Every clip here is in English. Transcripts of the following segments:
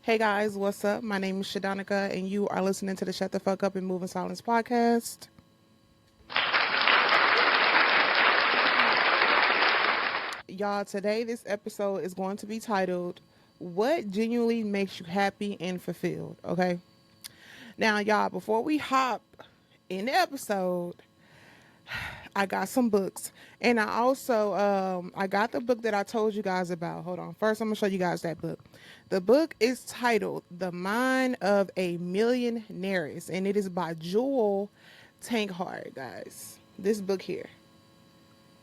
Hey guys, what's up? My name is Shadonnika, and you are listening to the Shut the Fuck Up and Move in Silence podcast. Y'all, today this episode is going to be titled, What Genuinely Makes You Happy and Fulfilled? Okay. Now, y'all, before we hop in the episode, I got some books. And I also I got the book that I told you guys about. Hold on. First I'm gonna show you guys that book. The book is titled The Mind of a Millionaires, and it is by Jewel Tankhart, guys. This book here.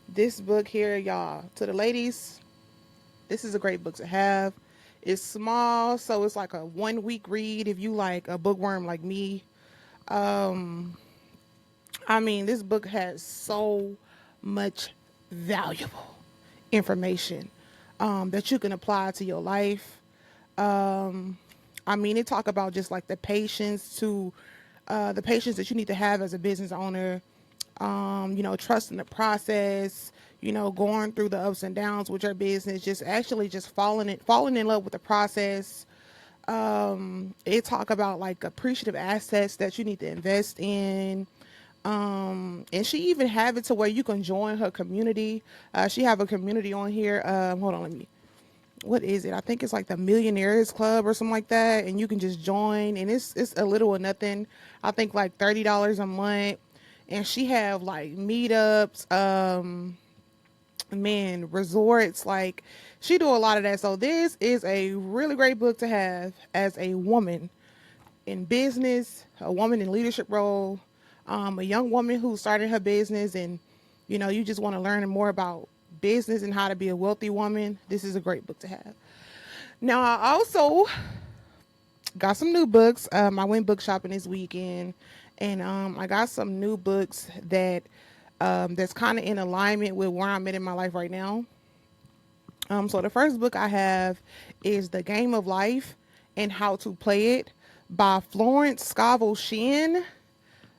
This book here, y'all. To the ladies, this is a great book to have. It's small, so it's like a 1 week read if you like a bookworm like me. I mean, this book has so much valuable information that you can apply to your life. I mean, it talk about just like the patience that you need to have as a business owner. Trusting the process. Going through the ups and downs with your business. Just actually just falling in love with the process. It talk about like appreciative assets that you need to invest in. And she even have it to where you can join her community. She have a community on here. Hold on, what is it? I think it's like the Millionaires Club or something like that. And you can just join, and it's a little or nothing. I think like $30 a month. And she have like meetups, resorts. Like she do a lot of that. So this is a really great book to have as a woman in business, a woman in leadership role, a young woman who started her business, and you just want to learn more about business and how to be a wealthy woman. This is a great book to have. Now, I also got some new books. I went book shopping this weekend, and I got some new books that's kind of in alignment with where I'm at in my life right now. So the first book I have is The Game of Life and How to Play It by Florence Scovel Shinn.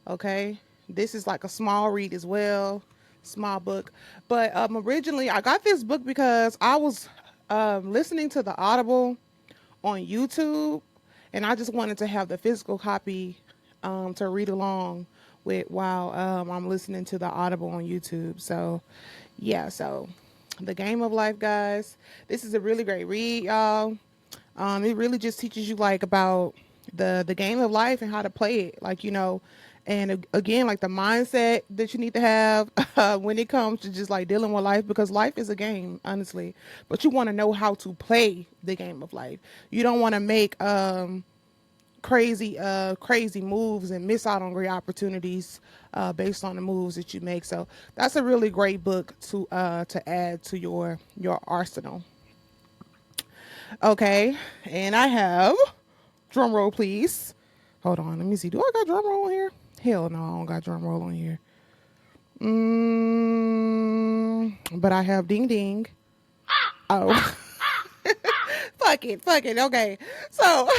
Okay, this is like a small read as well, small book. But originally I got this book because I was listening to the Audible on YouTube, and I just wanted to have the physical copy to read along with while I'm listening to the Audible on YouTube. So yeah, so The Game of Life, guys. This is a really great read, y'all. It really just teaches you like about the game of life and how to play it, and again, like the mindset that you need to have when it comes to just like dealing with life, because life is a game, honestly. But you want to know how to play the game of life. You don't want to make crazy moves and miss out on great opportunities based on the moves that you make. So that's a really great book to add to your arsenal. Okay, and I have, drum roll please. Hold on, let me see. Do I got drum roll on here? Hell no, I don't got drum roll on here. But I have ding ding. Oh, fuck it. Okay, so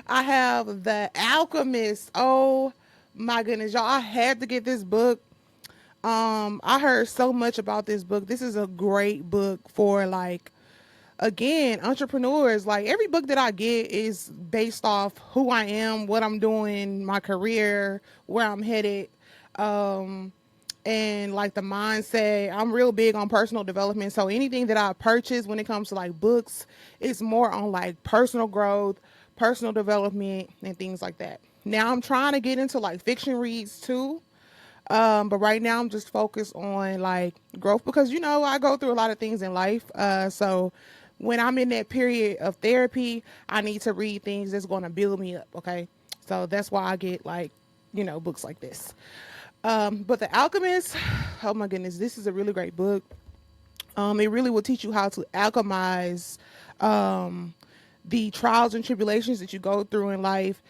I have The Alchemist. Oh my goodness, y'all! I had to get this book. I heard so much about this book. This is a great book for like, again, entrepreneurs. Like every book that I get is based off who I am, what I'm doing, my career, where I'm headed, and like the mindset. I'm real big on personal development. So anything that I purchase when it comes to like books, it's more on like personal growth, personal development, and things like that. Now I'm trying to get into like fiction reads too. But right now I'm just focused on like growth, because I go through a lot of things in life. So when I'm in that period of therapy, I need to read things that's going to build me up. Okay. So that's why I get like, books like this. But The Alchemist, oh my goodness, this is a really great book. It really will teach you how to alchemize, the trials and tribulations that you go through in life.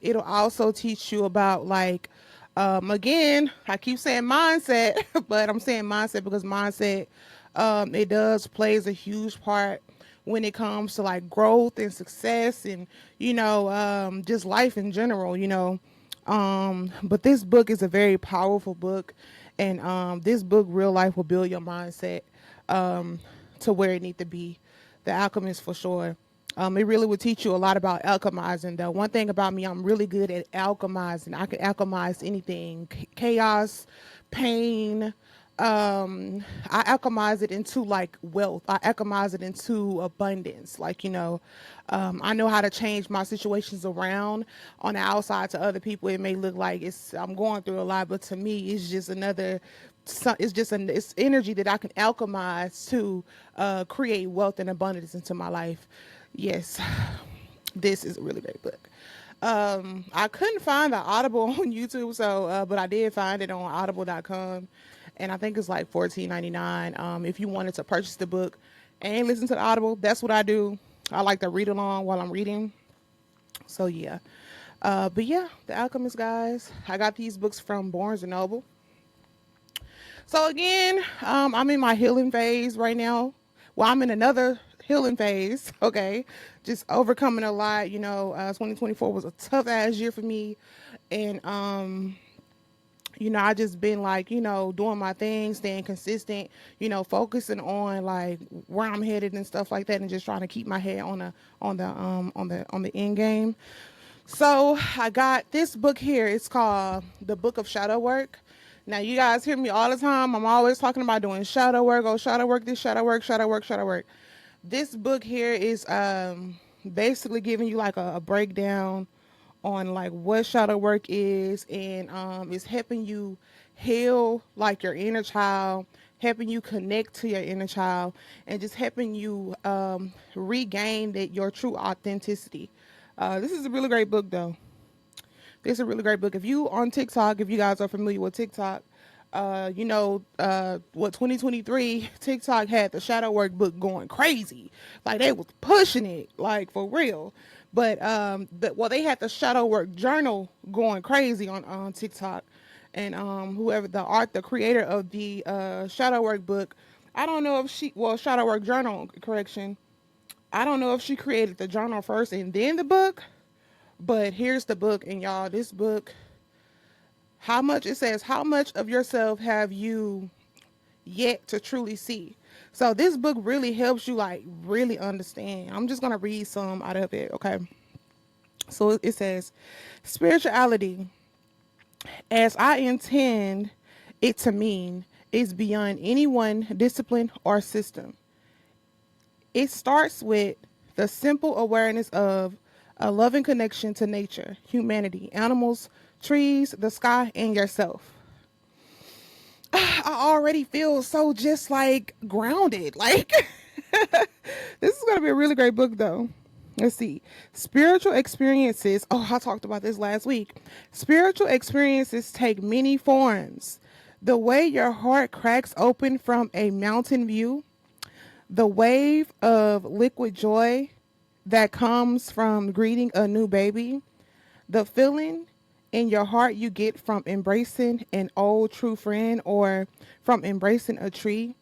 It'll also teach you about like, again, I keep saying mindset, but I'm saying mindset because mindset, it does plays a huge part when it comes to like growth and success, and just life in general. But this book is a very powerful book, and this book, real life, will build your mindset to where it need to be. The Alchemist for sure. It really would teach you a lot about alchemizing. Though one thing about me, I'm really good at alchemizing. I can alchemize anything, chaos, pain. I alchemize it into like wealth. I alchemize it into abundance. Like, I know how to change my situations around. On the outside, to other people, it may look like I'm going through a lot, but to me, it's just another. It's energy that I can alchemize to create wealth and abundance into my life. Yes, this is a really great book. I couldn't find the Audible on YouTube, so but I did find it on audible.com, and I think it's like $14.99. If you wanted to purchase the book and listen to the Audible, that's what I do. I like to read along while I'm reading. So yeah. But yeah, The Alchemist, guys. I got these books from Barnes and Noble. So again, I'm in my healing phase right now. Well, I'm in another healing phase. Okay, just overcoming a lot. 2024 was a tough ass year for me, and I just been like, doing my thing, staying consistent. Focusing on like where I'm headed and stuff like that, and just trying to keep my head on the end game. So I got this book here. It's called The Book of Shadow Work. Now, you guys hear me all the time. I'm always talking about doing shadow work. Oh, shadow work, this shadow work, shadow work, shadow work. This book here is basically giving you like a breakdown on like what shadow work is, and it's helping you heal like your inner child, helping you connect to your inner child, and just helping you regain your true authenticity. This is a really great book, though. This is a really great book. If you on TikTok, if you guys are familiar with TikTok, what 2023 TikTok had the shadow work book going crazy. Like they was pushing it, like for real. But they had the shadow work journal going crazy on TikTok. And whoever the creator of the shadow work book, I don't know if shadow work journal, correction. I don't know if she created the journal first and then the book, but here's the book, and y'all, this book, how much of yourself have you yet to truly see? So this book really helps you like really understand. I'm just going to read some out of it, okay? So it says, spirituality, as I intend it to mean, is beyond any one discipline or system. It starts with the simple awareness of a loving connection to nature, humanity, animals, trees, the sky, and yourself. I already feel so just like grounded. Like, this is going to be a really great book, though. Let's see. Spiritual experiences. Oh, I talked about this last week. Spiritual experiences take many forms. The way your heart cracks open from a mountain view, the wave of liquid joy that comes from greeting a new baby, the feeling in your heart you get from embracing an old true friend or from embracing a tree,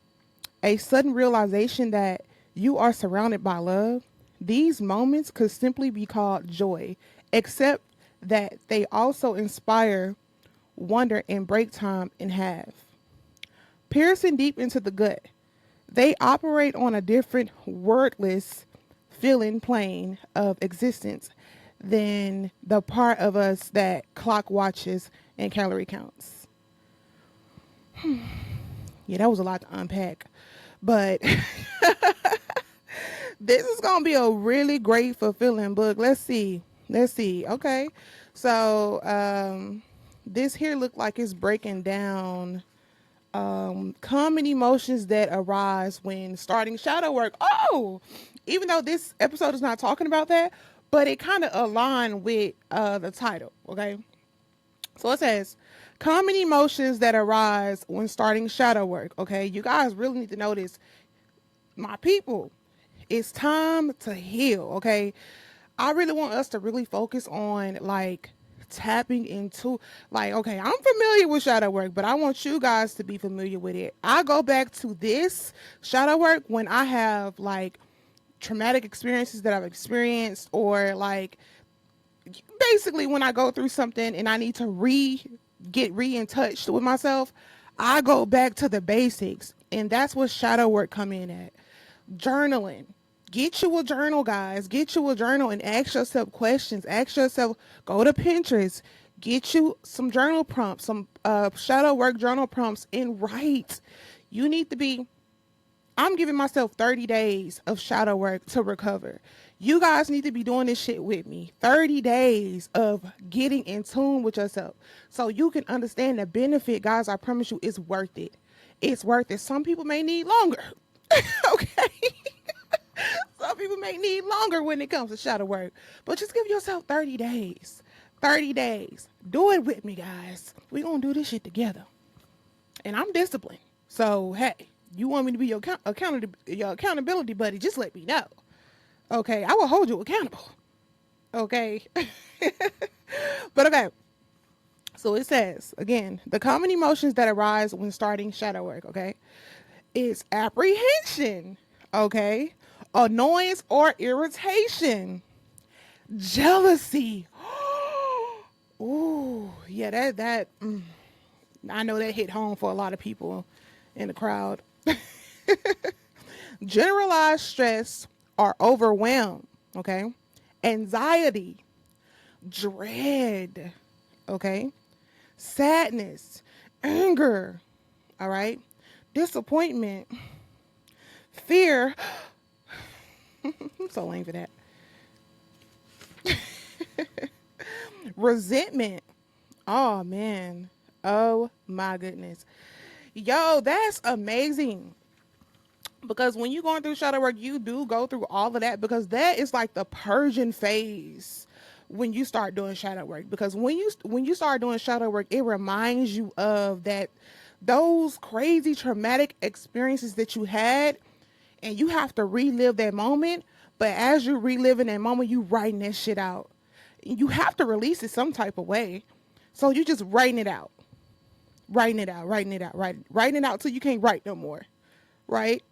a sudden realization that you are surrounded by love. These moments could simply be called joy, except that they also inspire wonder and break time in half. Piercing deep into the gut, they operate on a different wordless feeling plane of existence than the part of us that clock watches and calorie counts. Yeah, that was a lot to unpack. But this is going to be a really great, fulfilling book. Let's see. Okay. So this here looked like it's breaking down common emotions that arise when starting shadow work. Oh, even though this episode is not talking about that, but it kind of aligned with the title. Okay. So it says common emotions that arise when starting shadow work. Okay. You guys really need to know this. My people, it's time to heal. Okay. I really want us to really focus on like tapping into like, okay, I'm familiar with shadow work, but I want you guys to be familiar with it. I go back to this shadow work when I have like traumatic experiences that I've experienced, or like basically when I go through something and I need to get in touch with myself. I go back to the basics, and that's what shadow work come in at. Journaling. Get you a journal, guys. Get you a journal and ask yourself questions. Ask yourself, go to Pinterest, get you some journal prompts, some shadow work journal prompts, and write. You need to be, I'm giving myself 30 days of shadow work to recover. You guys need to be doing this shit with me. 30 days of getting in tune with yourself so you can understand the benefit, guys. I promise you, it's worth it. It's worth it. Some people may need longer. Okay. Some people may need longer when it comes to shadow work, but just give yourself 30 days. 30 days. Do it with me, guys. We're going to do this shit together. And I'm disciplined. So, hey, you want me to be your accountability buddy, just let me know. Okay, I will hold you accountable. Okay. But okay. So it says, again, the common emotions that arise when starting shadow work, okay, is apprehension, okay, annoyance or irritation, jealousy. Ooh, yeah, I know that hit home for a lot of people in the crowd. Generalized stress or overwhelm, okay, anxiety, dread, okay, sadness, anger, all right, disappointment, fear. I'm so lame for that. Resentment. Oh man. Oh my goodness. Yo, that's amazing. Because when you're going through shadow work, you do go through all of that, because that is like the purging phase when you start doing shadow work. Because when you start doing shadow work, it reminds you of that, those crazy traumatic experiences that you had, and you have to relive that moment. But as you're reliving that moment, you writing that shit out. You have to release it some type of way. So you just writing it out. Writing it out, writing it out, writing it out till you can't write no more. Right?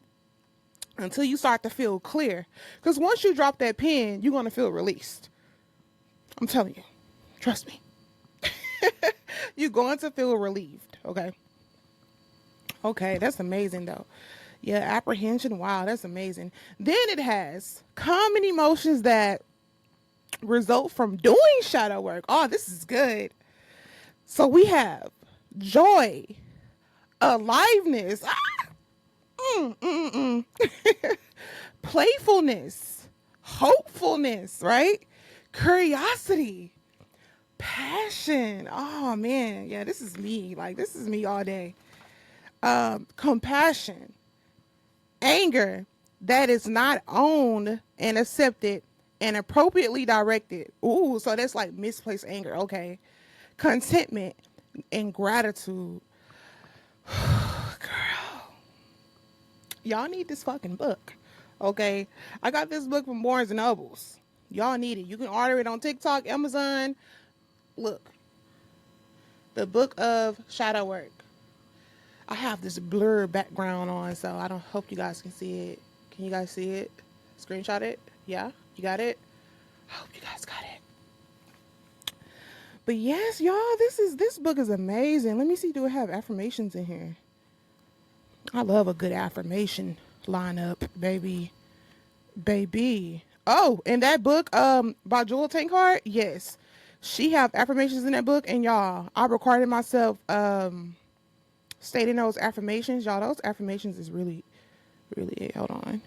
Until you start to feel clear. Because once you drop that pen, you're going to feel released. I'm telling you. Trust me. You're going to feel relieved. Okay. Okay, that's amazing though. Yeah, apprehension. Wow, that's amazing. Then it has common emotions that result from doing shadow work. Oh, this is good. So we have joy, aliveness, playfulness, hopefulness, right? Curiosity, passion. Oh man, yeah, this is me. Like, this is me all day. Compassion, anger that is not owned and accepted and appropriately directed. Ooh, so that's like misplaced anger. Okay. Contentment and gratitude. Girl, y'all need this fucking book. Okay. I got this book from Barnes and Nobles. Y'all need it. You can order it on TikTok, Amazon. Look, the book of shadow work. I have this blur background on, so I don't hope you guys can see it. Can you guys see it? Screenshot it? Yeah? You got it? I hope you guys got it. But yes, y'all, this book is amazing. Let me see, do it have affirmations in here? I love a good affirmation lineup, baby. Baby. Oh, and that book by Jewel Tankard, yes. She have affirmations in that book, and y'all, I recorded myself stating those affirmations. Y'all, those affirmations is really, really, hold on.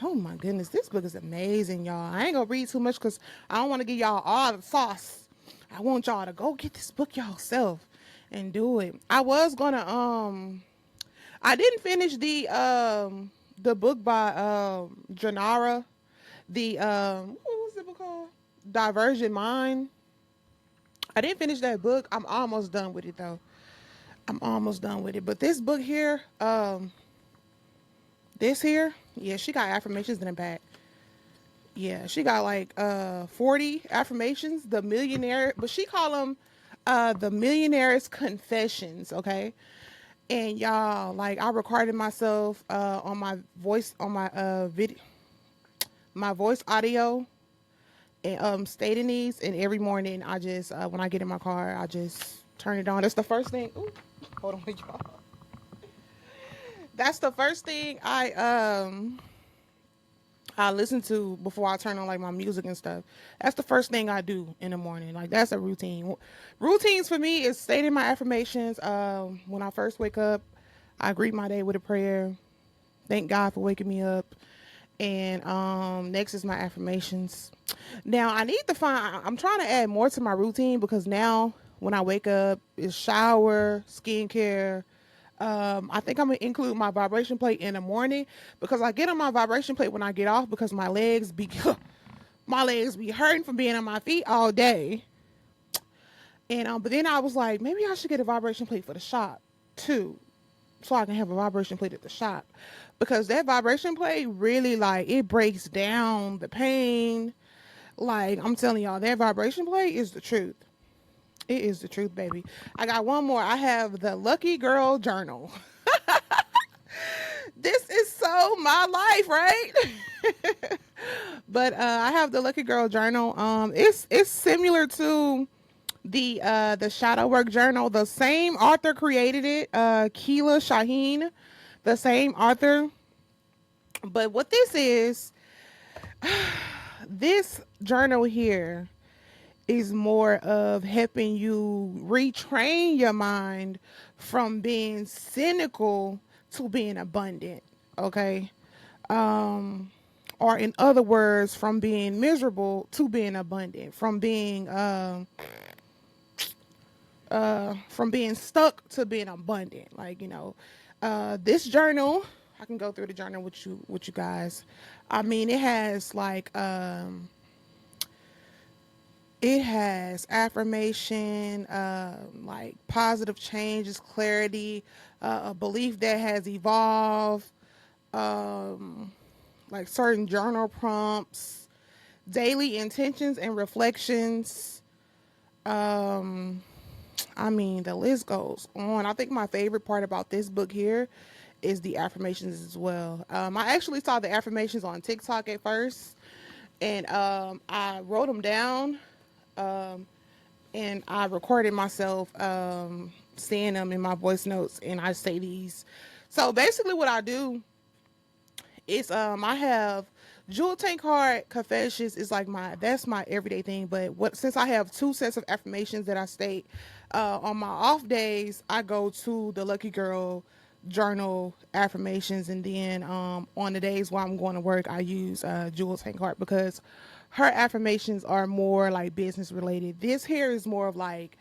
Oh my goodness, this book is amazing, y'all. I ain't gonna read too much because I don't want to give y'all all the sauce. I want y'all to go get this book y'allself and do it. I was gonna I didn't finish the book by Janara, the what was the book called? Divergent Mind. I didn't finish that book. I'm almost done with it though. I'm almost done with it. But this book here, this here, yeah, she got affirmations in the back. Yeah, she got like 40 affirmations. The millionaire, but she call them the millionaire's confessions, okay? And y'all, like, I recorded myself on my voice, on my video, my voice audio, and stating these. And every morning, I just when I get in my car, I just turn it on. That's the first thing. Ooh, hold on, y'all. That's the first thing I listen to before I turn on like my music and stuff. That's the first thing I do in the morning. Like that's a routine. Routines for me is stating my affirmations. When I first wake up, I greet my day with a prayer. Thank God for waking me up. And next is my affirmations. Now I need to find. I'm trying to add more to my routine because now when I wake up, it's shower, skincare. I think I'm gonna include my vibration plate in the morning because I get on my vibration plate when I get off because my legs be my legs be hurting from being on my feet all day. And but then I was like, maybe I should get a vibration plate for the shop too, so I can have a vibration plate at the shop because that vibration plate really like it breaks down the pain. Like I'm telling y'all, that vibration plate is the truth. It is the truth, baby. I got one more. I have the Lucky Girl Journal. This is so my life, right? But I have the Lucky Girl Journal. It's similar to the Shadow Work Journal. The same author created it, Keela Shaheen, the same author. But what this journal here is more of helping you retrain your mind from being cynical to being abundant. Okay. Or in other words, from being miserable to being abundant, from being stuck to being abundant. Like, this journal, I can go through the journal with you guys. I mean, it has affirmation, like positive changes, clarity, a belief that has evolved, like certain journal prompts, daily intentions and reflections. I mean, the list goes on. I think my favorite part about this book here is the affirmations as well. I actually saw the affirmations on TikTok at first, and I wrote them down, um, and I recorded myself saying them in my voice notes, and I say these. So basically, what I do is I have jewel tank card confessions is like that's my everyday thing. But what since I have two sets of affirmations that I state on my off days, I go to the Lucky Girl journal affirmations, and then on the days while I'm going to work, I use jewel tank card because her affirmations are more like business related. This here is more of like,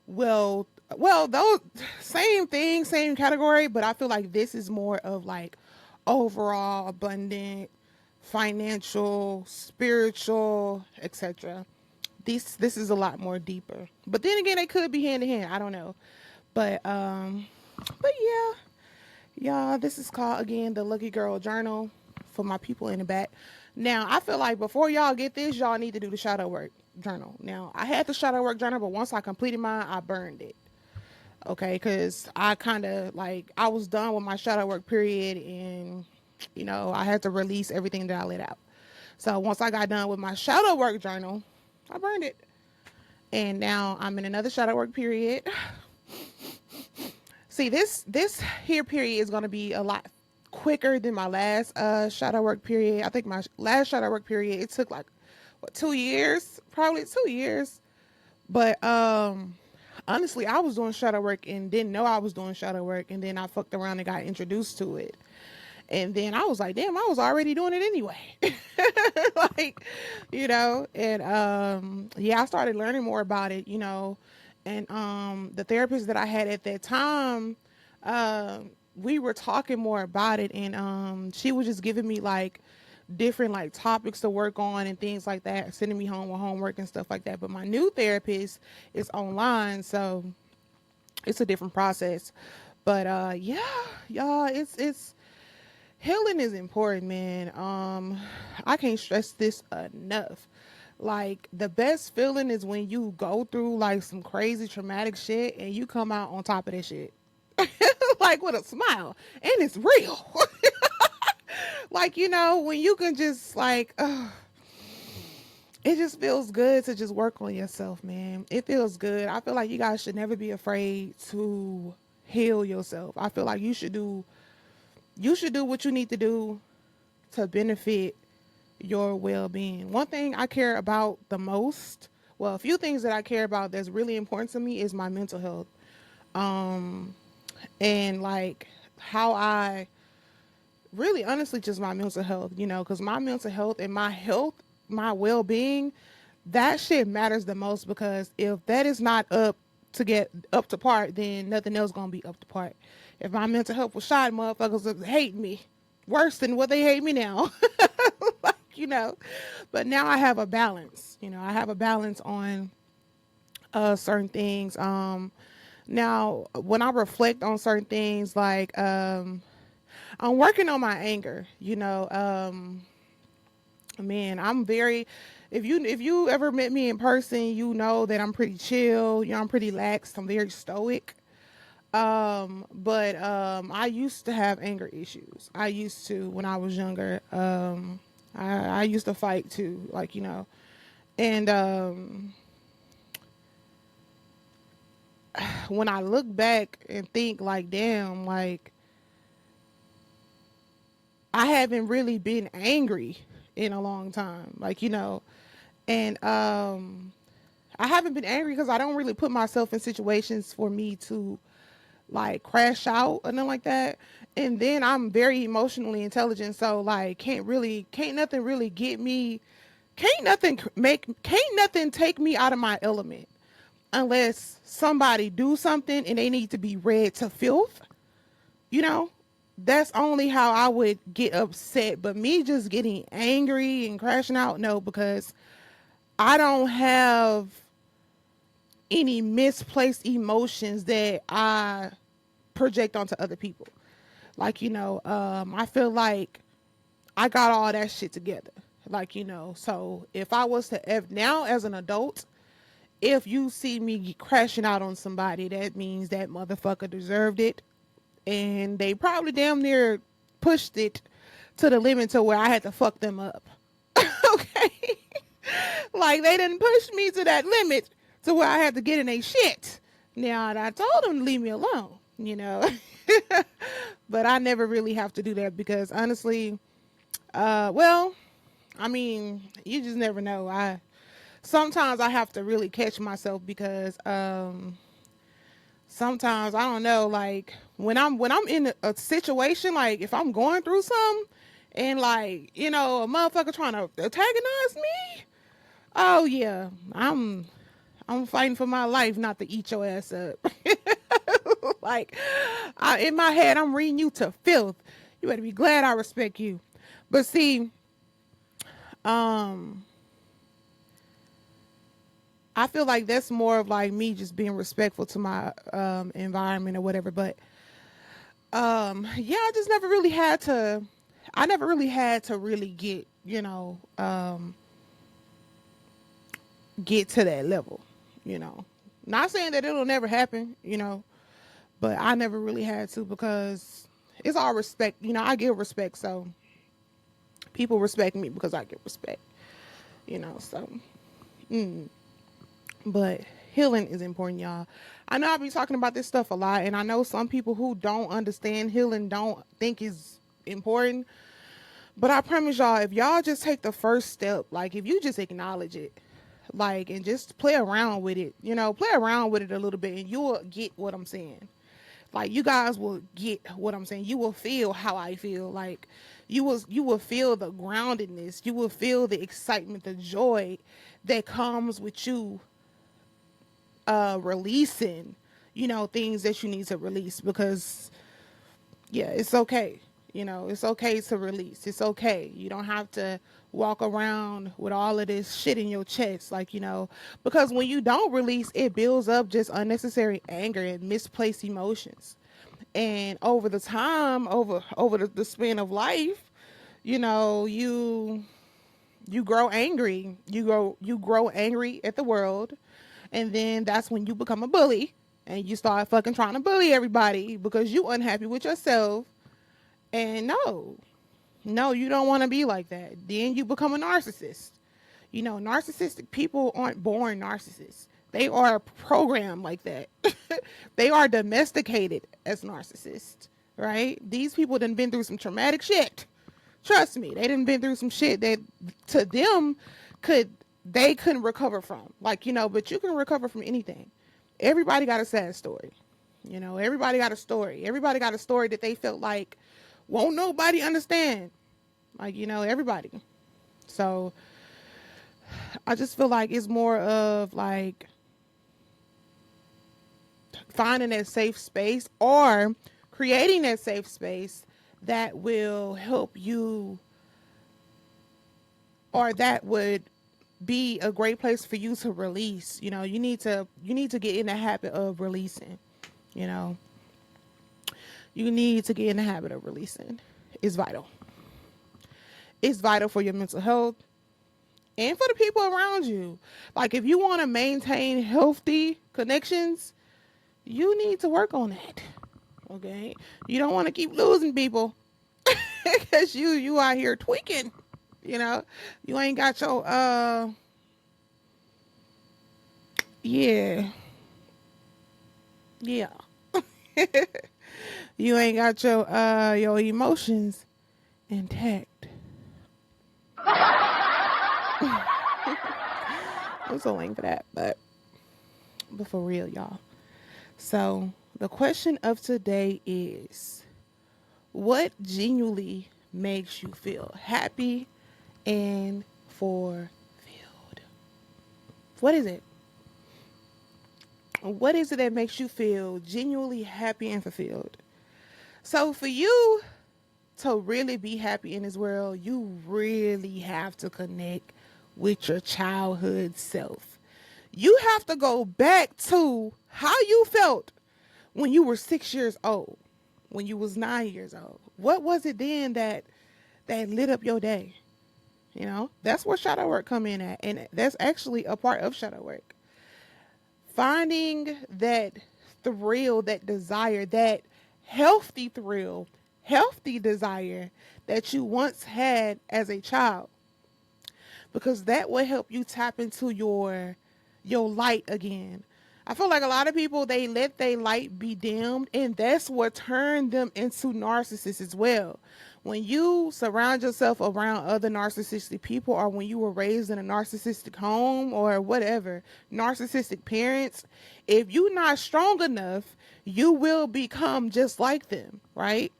well, those same thing, same category, but I feel like this is more of like overall abundant, financial, spiritual, etc. This is a lot more deeper. But then again, they could be hand in hand. I don't know. But yeah, y'all, this is called again the Lucky Girl Journal for my people in the back. Now, I feel like before y'all get this, y'all need to do the shadow work journal. Now, I had the shadow work journal, but once I completed mine, I burned it. Okay, because I kind of like I was done with my shadow work period, and I had to release everything that I let out. So once I got done with my shadow work journal, I burned it, and now I'm in another shadow work period. See, this here period is going to be a lot quicker than my last shadow work period. I think my last shadow work period it took like what 2 years, probably 2 years. But honestly, I was doing shadow work and didn't know I was doing shadow work, and then I fucked around and got introduced to it. And then I was like, damn, I was already doing it anyway. Like, and yeah, I started learning more about it, and the therapist that I had at that time, we were talking more about it, and she was just giving me like different like topics to work on and things like that, sending me home with homework and stuff like that. But my new therapist is online, so it's a different process. But yeah, y'all, it's healing is important, man. I can't stress this enough. Like the best feeling is when you go through like some crazy traumatic shit and you come out on top of that shit. Like with a smile, and it's real. Like, when you can just like it just feels good to just work on yourself, man. It feels good. I feel like you guys should never be afraid to heal yourself. I feel like you should do You should do what you need to do to benefit your well-being. One thing I care about the most, well, a few things that I care about that's really important to me is my mental health. Um and like how I really honestly just my mental health, cuz my mental health and my health, my well-being, that shit matters the most because if that is not up to get up to part, then nothing else going to be up to part. If my mental health was shot, motherfuckers would hate me worse than what they hate me now. Like, but now I have a balance. I have a balance on certain things. Now when I reflect on certain things, like I'm working on my anger. Man, I'm very. If you ever met me in person, you know that I'm pretty chill. I'm pretty lax. I'm very stoic. But I used to have anger issues. I used to when I was younger. I used to fight too, like and when I look back and think, like, damn, like I haven't really been angry in a long time, like and I haven't been angry because I don't really put myself in situations for me to like crash out or nothing like that. And then I'm very emotionally intelligent, so like can't nothing really get me, can't nothing take me out of my element unless somebody do something and they need to be read to filth. You know, that's only how I would get upset. But me just getting angry and crashing out, no, because I don't have any misplaced emotions that I project onto other people. Like, I feel like I got all that shit together. Like, so if I was to, if now as an adult, if you see me crashing out on somebody, that means that motherfucker deserved it. And they probably damn near pushed it to the limit to where I had to fuck them up. Okay? Like, they didn't push me to that limit to where I had to get in a shit. Now, I told them to leave me alone. But I never really have to do that because honestly, well, I mean, you just never know. Sometimes I have to really catch myself because sometimes I don't know, like when I'm in a situation, like if I'm going through something and like, a motherfucker trying to antagonize me, oh yeah, I'm fighting for my life not to eat your ass up. Like, in my head, I'm reading you to filth. You better be glad I respect you. But see, um, I feel like that's more of like me just being respectful to my environment or whatever. But yeah, I just never really had to. I never really had to really get to that level. Not saying that it'll never happen. But I never really had to because it's all respect. I give respect, so people respect me because I give respect. So. But healing is important, y'all. I know I be talking about this stuff a lot, and I know some people who don't understand healing don't think it's important. But I promise y'all, if y'all just take the first step, like if you just acknowledge it, like, and just play around with it, play around with it a little bit, and you will get what I'm saying. Like, you guys will get what I'm saying. You will feel how I feel. Like, you will feel the groundedness. You will feel the excitement, the joy that comes with you releasing, things that you need to release because yeah, it's okay. It's okay to release. It's okay. You don't have to walk around with all of this shit in your chest, like, because when you don't release, it builds up just unnecessary anger and misplaced emotions. And over the time, over the span of life, you grow angry. You grow angry at the world, and then that's when you become a bully and you start fucking trying to bully everybody because you unhappy with yourself. And no, you don't want to be like that. Then you become a narcissist. Narcissistic people aren't born narcissists. They are programmed like that. They are domesticated as narcissists, right? These people done been through some traumatic shit. Trust me, they done been through some shit that to them they couldn't recover from. Like, but you can recover from anything. Everybody got a sad story. Everybody got a story. Everybody got a story that they felt like won't nobody understand. Like, everybody. So I just feel like it's more of like finding that safe space or creating that safe space that will help you, or that would be a great place for you to release. You need to get in the habit of releasing. You know, you need to get in the habit of releasing. It's vital. It's vital for your mental health and for the people around you. Like, if you want to maintain healthy connections, you need to work on that. Okay? You don't want to keep losing people because you out here tweaking. You ain't got your yeah. You ain't got your emotions intact. I'm so lame for that, but for real, y'all. So the question of today is, what genuinely makes you feel happy and fulfilled? What is it? What is it that makes you feel genuinely happy and fulfilled? So for you to really be happy in this world, you really have to connect with your childhood self. You have to go back to how you felt when you were 6 years old, when you was 9 years old. What was it then that lit up your day? That's where shadow work come in at. And that's actually a part of shadow work. Finding that thrill, that desire, that healthy thrill, healthy desire that you once had as a child. Because that will help you tap into your light again. I feel like a lot of people, they let their light be dimmed, and that's what turned them into narcissists as well. When you surround yourself around other narcissistic people, or when you were raised in a narcissistic home or whatever, narcissistic parents, if you're not strong enough, you will become just like them, right?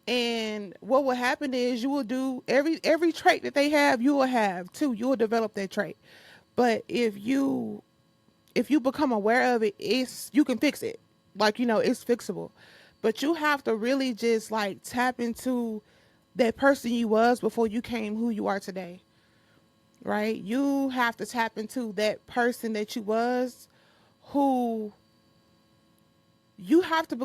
And what will happen is you will do every trait that they have, you will have too. You will develop that trait. But if you become aware of it, you can fix it. Like, it's fixable. But you have to really just like tap into that person you was before you came who you are today. Right? You have to tap into that person that you was, who you have to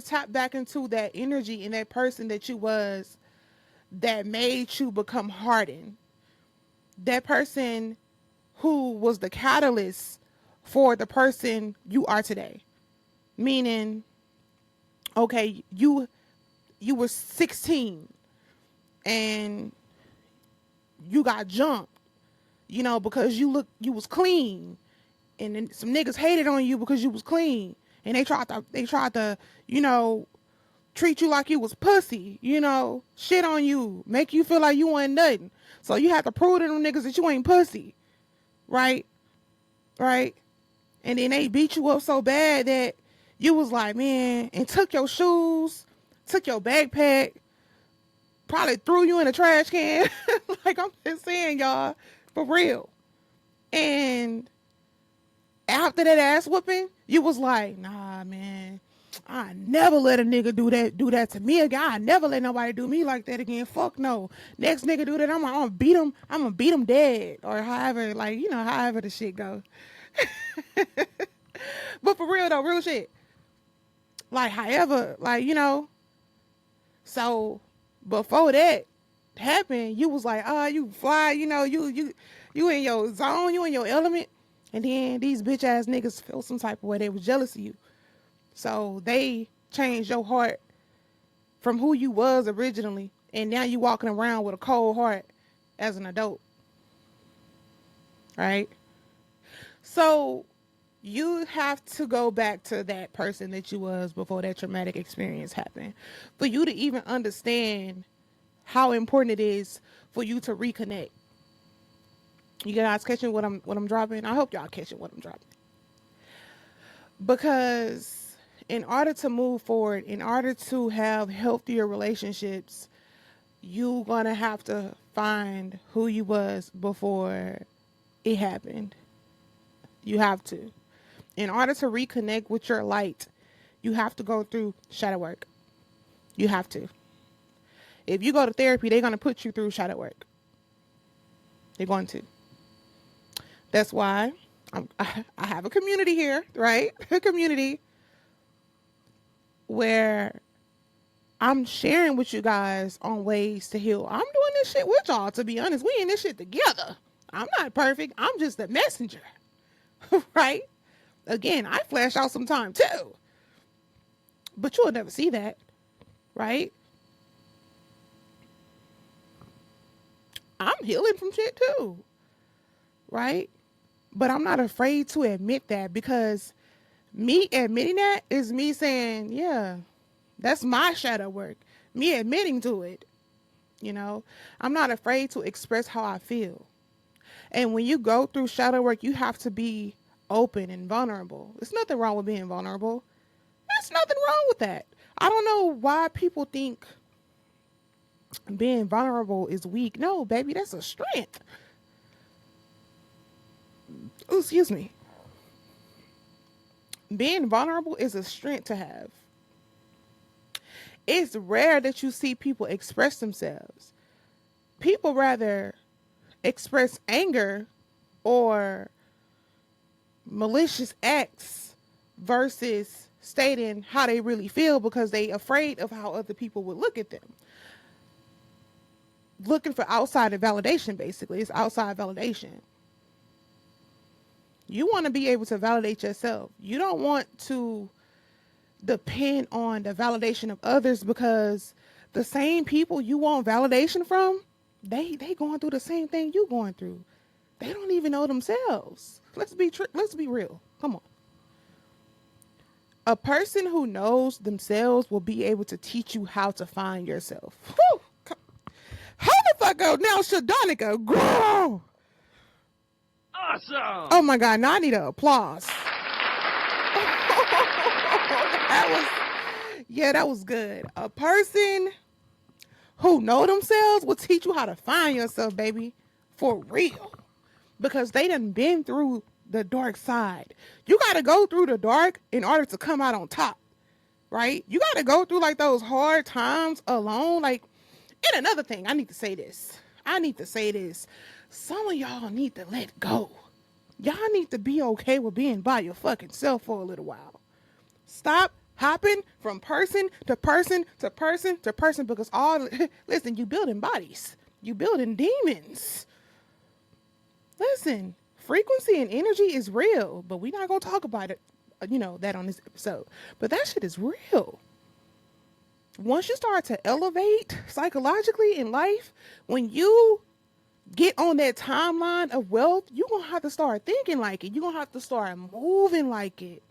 tap back into that energy and that person that you was, that made you become hardened. That person who was the catalyst for the person you are today. Meaning, okay, you were 16 and you got jumped, because you was clean, and then some niggas hated on you because you was clean, and they tried to treat you like you was pussy, shit on you, make you feel like you wasn't nothing. So you have to prove to them niggas that you ain't pussy, right? And then they beat you up so bad that you was like, man, and took your shoes, took your backpack, probably threw you in a trash can. Like, I'm just saying, y'all, for real. And after that ass whooping, you was like, nah, man, I never let a nigga do that to me again. I never let nobody do me like that again. Fuck no. Next nigga do that, I'm gonna beat him dead, or however, however the shit go. But for real though, real shit. Like, however, so before that happened, you was like, you fly, you in your zone, you in your element. And then these bitch ass niggas feel some type of way. They was jealous of you. So they changed your heart from who you was originally. And now you walking around with a cold heart as an adult. Right? So You have to go back to that person that you was before that traumatic experience happened for you to even understand how important it is for you to reconnect. You guys catching what I'm dropping? I hope y'all catching what I'm dropping. Because in order to move forward, in order to have healthier relationships, you gonna have to find who you was before it happened. You have to. In order to reconnect with your light, you have to go through shadow work. You have to. If you go to therapy, they're gonna put you through shadow work. They're going to. That's why I have a community here, right? A community where I'm sharing with you guys on ways to heal. I'm doing this shit with y'all, to be honest. We in this shit together. I'm not perfect. I'm just the messenger, right? Again, I flash out sometime too. But you'll never see that, right? I'm healing from shit too, right? But I'm not afraid to admit that, because me admitting that is me saying, yeah, that's my shadow work. Me admitting to it, you know? I'm not afraid to express how I feel. And when you go through shadow work, you have to be open and vulnerable. There's nothing wrong with being vulnerable. There's nothing wrong with that. I don't know why people think being vulnerable is weak. No, baby, that's a strength. Oh, excuse me. Being vulnerable is a strength to have. It's rare that you see people express themselves. People rather express anger or malicious acts versus stating how they really feel, because they afraid of how other people would look at them. Looking for outside validation, basically. It's outside validation. You want to be able to validate yourself. You don't want to depend on the validation of others, because the same people you want validation from, they going through the same thing you going through. They don't even know themselves. Let's be real. Come on. A person who knows themselves will be able to teach you how to find yourself. Whew. How the fuck go now, Shadonnika? Girl. Awesome! Oh my God, now I need an applause. That was good. A person who know themselves will teach you how to find yourself, baby. For real. Because they done been through the dark side. You got to go through the dark in order to come out on top, right? You got to go through like those hard times alone. Like, and another thing, I need to say this. Some of y'all need to let go. Y'all need to be okay with being by your fucking self for a little while. Stop hopping from person to person to person to person, because listen, you building bodies. You building demons. Listen, frequency and energy is real, but we're not going to talk about it, that on this episode. But that shit is real. Once you start to elevate psychologically in life, when you get on that timeline of wealth, you're going to have to start thinking like it. You're going to have to start moving like it,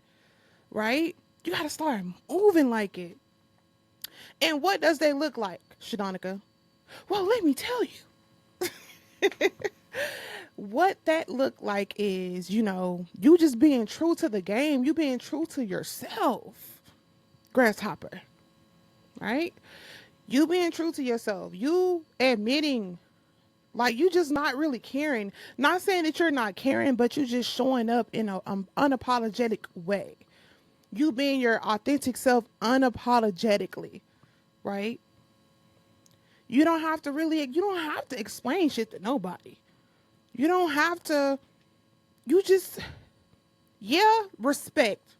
right? You got to start moving like it. And what does that look like, Shadonnika? Well, let me tell you. What that look like is, you just being true to the game. You being true to yourself. Grasshopper, right? You being true to yourself. You admitting, like, you just not really caring. Not saying that you're not caring, but you just showing up in an unapologetic way. You being your authentic self unapologetically, right? You don't have to explain shit to nobody. You don't have to, respect,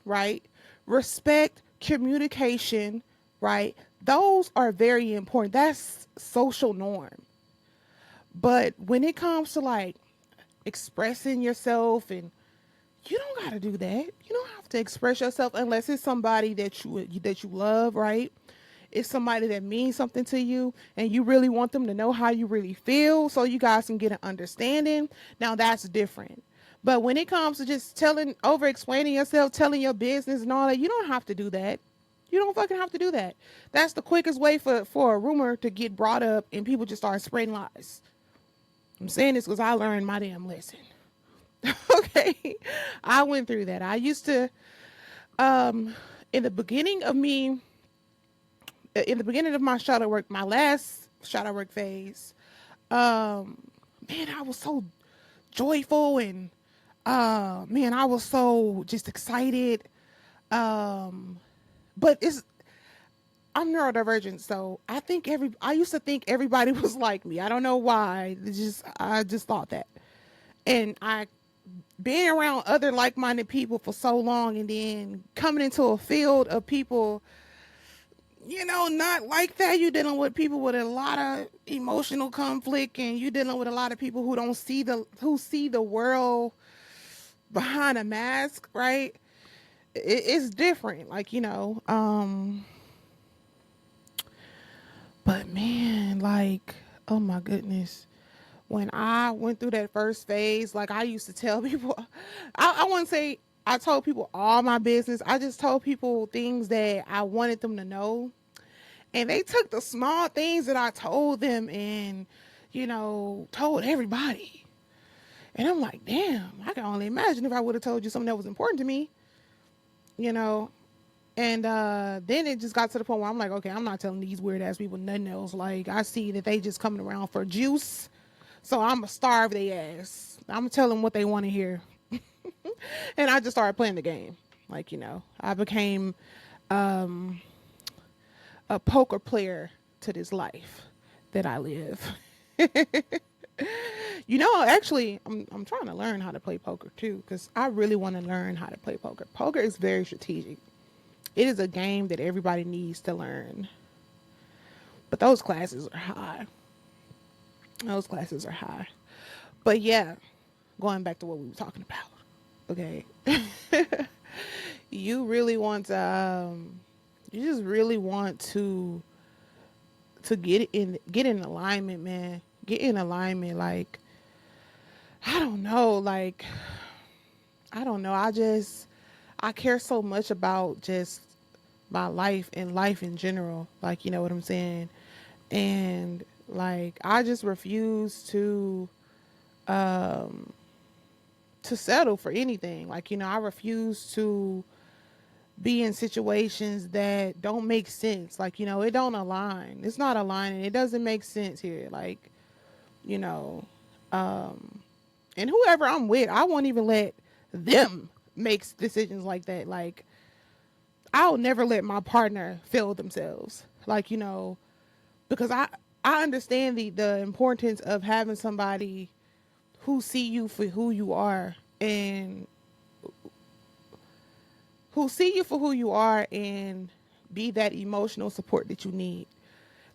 right? Respect, communication, right? Those are very important. That's social norm. But when it comes to like expressing yourself, and you don't got to do that. You don't have to express yourself unless it's somebody that you love, right? It's somebody that means something to you and you really want them to know how you really feel so you guys can get an understanding. Now that's different. But when it comes to just over explaining yourself, telling your business and all that, you don't have to do that. You don't fucking have to do that. That's the quickest way for a rumor to get brought up and people just start spreading lies. I'm saying this because I learned my damn lesson. Okay. I went through that. I used to, um, in the beginning of me, in the beginning of my shadow work, my last shadow work phase, um, man, I was so joyful and, man, I was so just excited. Um, but I'm neurodivergent, so I used to think everybody was like me. I don't know why. I just thought that. And I being around other like-minded people for so long and then coming into a field of people, not like that. You're dealing with people with a lot of emotional conflict, and you're dealing with a lot of people who see the world behind a mask, right? It's different, like, but man, like, oh my goodness. When I went through that first phase, like, I used to tell people, I wouldn't say I told people all my business. I just told people things that I wanted them to know. And they took the small things that I told them and, told everybody. And I'm like, damn, I can only imagine if I would have told you something that was important to me, you know. And then it just got to the point where I'm like, okay, I'm not telling these weird ass people nothing else. Like, I see that they just coming around for juice, so I'm gonna starve their ass. I'm gonna tell them what they want to hear. And I just started playing the game. Like, I became um, a poker player to this life that I live. Actually, I'm trying to learn how to play poker too, because I really want to learn how to play poker. Poker is very strategic. It is a game that everybody needs to learn. But those classes are high. Those classes are high. But yeah, going back to what we were talking about. Okay. You really want to you just really want to get in alignment, man. Get in alignment. Like, I don't know, like, I don't know. I care so much about just my life and life in general. Like, you know what I'm saying? And like, I just refuse to settle for anything. Like, I refuse to be in situations that don't make sense. Like, it don't align. It's not aligning. It doesn't make sense here. Like, you know, um, and whoever I'm with, I won't even let them make decisions like that. Like, I'll never let my partner fail themselves. Like, because I understand the importance of having somebody who see you for who you are and be that emotional support that you need.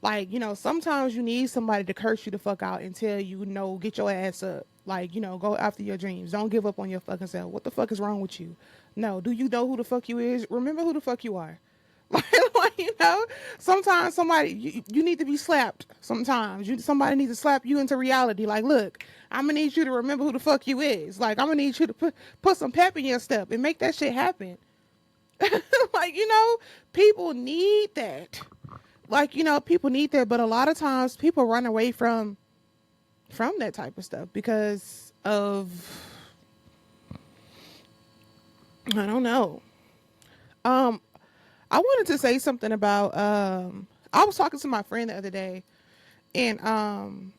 Like, sometimes you need somebody to curse you the fuck out and tell you, no, get your ass up. Like, go after your dreams. Don't give up on your fucking self. What the fuck is wrong with you? No, do you know who the fuck you is? Remember who the fuck you are. Sometimes you need to be slapped. Sometimes somebody needs to slap you into reality. Like, look, I'm gonna need you to remember who the fuck you is. Like, I'm gonna need you to put some pep in your step and make that shit happen. Like, people need that. Like, people need that, but a lot of times people run away from that type of stuff because of, I don't know. Um, I wanted to say something about I was talking to my friend the other day, and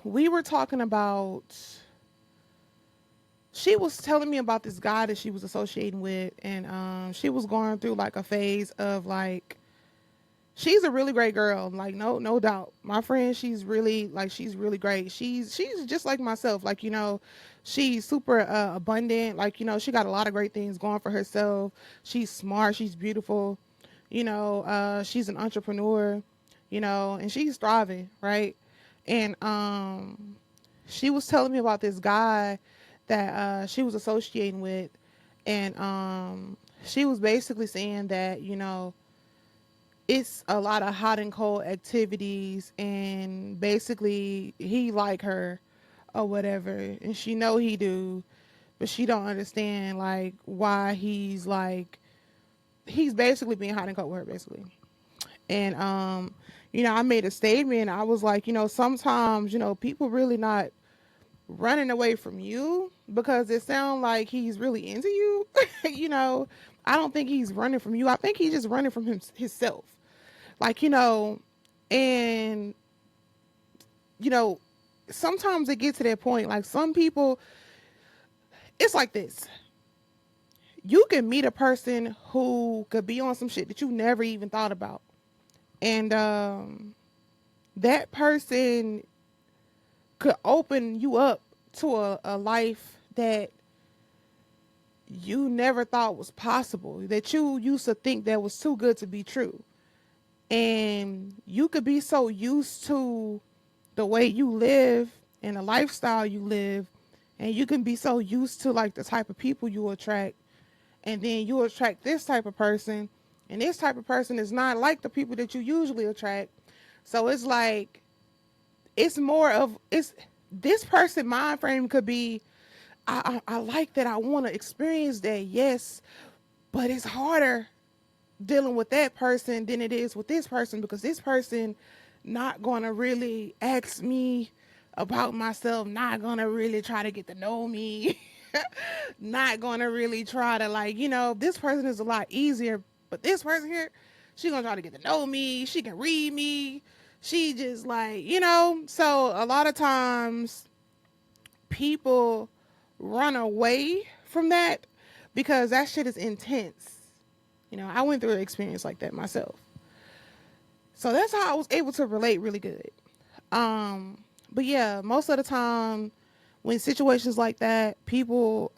we were talking about, she was telling me about this guy that she was associating with, and she was going through like a phase of like, she's a really great girl, like, no doubt. My friend, she's really great. She's just like myself, like, she's super abundant, like, she got a lot of great things going for herself. She's smart, she's beautiful, she's an entrepreneur, and she's thriving, right? And she was telling me about this guy that she was associating with, and she was basically saying that, it's a lot of hot and cold activities, and basically he like her or whatever, and she know he do, but she don't understand like why he's basically being hot and cold with her basically. And I made a statement. I was like, sometimes, people really not running away from you because it sounds like he's really into you. I don't think he's running from you. I think he's just running from himself. Like, and you know, sometimes it gets to that point. Like some people, it's like this. You can meet a person who could be on some shit that you never even thought about. And that person could open you up to a life that you never thought was possible, that you used to think that was too good to be true. And you could be so used to the way you live and the lifestyle you live, and you can be so used to like the type of people you attract, and then you attract this type of person, and this type of person is not like the people that you usually attract. So it's like it's more of it's this person mind frame could be I like that, I want to experience that, yes, but it's harder dealing with that person than it is with this person, because this person not gonna really ask me about myself, not gonna really try to get to know me, not gonna really try to like, this person is a lot easier, but this person here, she gonna try to get to know me, she can read me, she just like, so a lot of times people run away from that because that shit is intense. I went through an experience like that myself. So that's how I was able to relate really good. But yeah, most of the time when situations like that, people,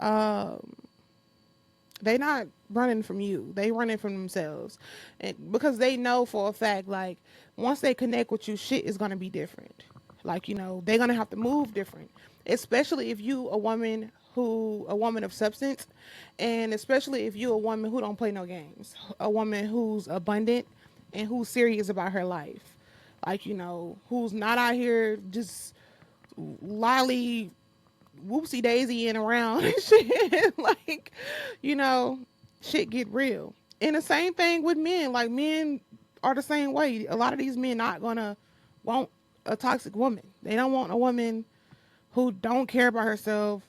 they not running from you. They running from themselves. And because they know for a fact, like, once they connect with you, shit is going to be different. Like, they're going to have to move different. Especially if you a woman of substance, and especially if you a woman who don't play no games, a woman who's abundant and who's serious about her life, like, who's not out here just lolly whoopsie daisy and around and shit. Like, shit get real. And the same thing with men. Like, men are the same way. A lot of these men not gonna want a toxic woman. They don't want a woman who don't care about herself,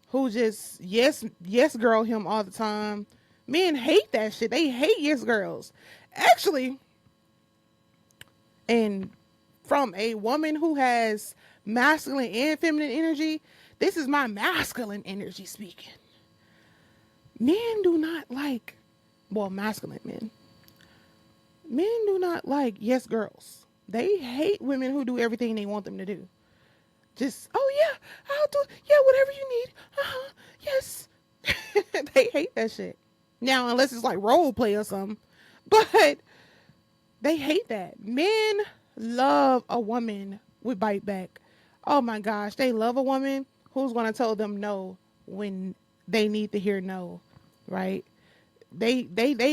who just yes girl him all the time. Men hate that shit. They hate yes girls. Actually, and from a woman who has masculine and feminine energy, this is my masculine energy speaking. Men do not like, masculine men do not like yes girls. They hate women who do everything they want them to do. Just, oh yeah, I'll do, yeah, whatever you need. Yes. They hate that shit. Now, unless it's like role play or something, but they hate that. Men love a woman with bite back. Oh my gosh, they love a woman who's going to tell them no when they need to hear no, right? They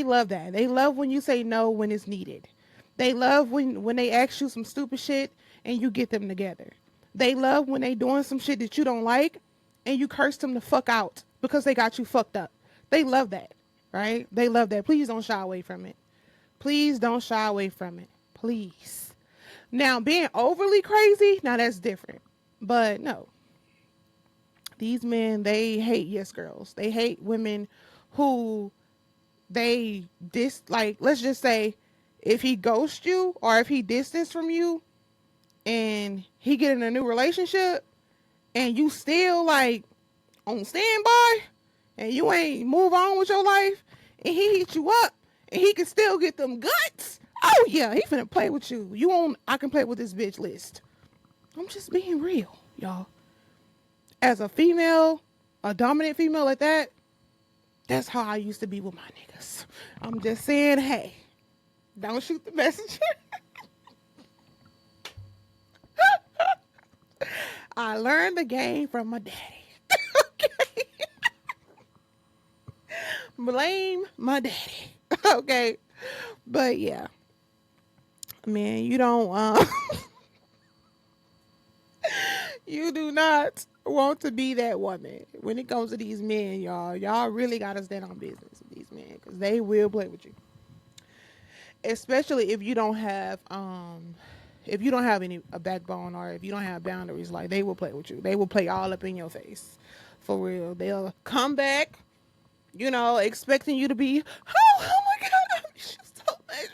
love that. They love when you say no when it's needed. They love when they ask you some stupid shit and you get them together. They love when they doing some shit that you don't like and you curse them the fuck out because they got you fucked up. They love that, right? They love that. Please don't shy away from it. Please don't shy away from it. Please. Now, being overly crazy, now that's different. But no. These men, they hate yes girls. They hate women who like, let's just say, if he ghosts you or if he distanced from you and he get in a new relationship and you still like on standby and you ain't move on with your life and he hit you up and he can still get them guts. Oh yeah, he finna play with you. You on I can play with this bitch list. I'm just being real, y'all. As a female, a dominant female like that, that's how I used to be with my niggas. I'm just saying, hey, don't shoot the messenger. I learned the game from my daddy. Okay. Blame my daddy. Okay. But yeah. Man, you don't You do not want to be that woman when it comes to these men, y'all. Y'all really gotta stand on business with these men because they will play with you, especially if you don't have any a backbone or if you don't have boundaries. Like they will play with you. They will play all up in your face, for real. They'll come back, expecting you to be, oh my god, I miss you so much.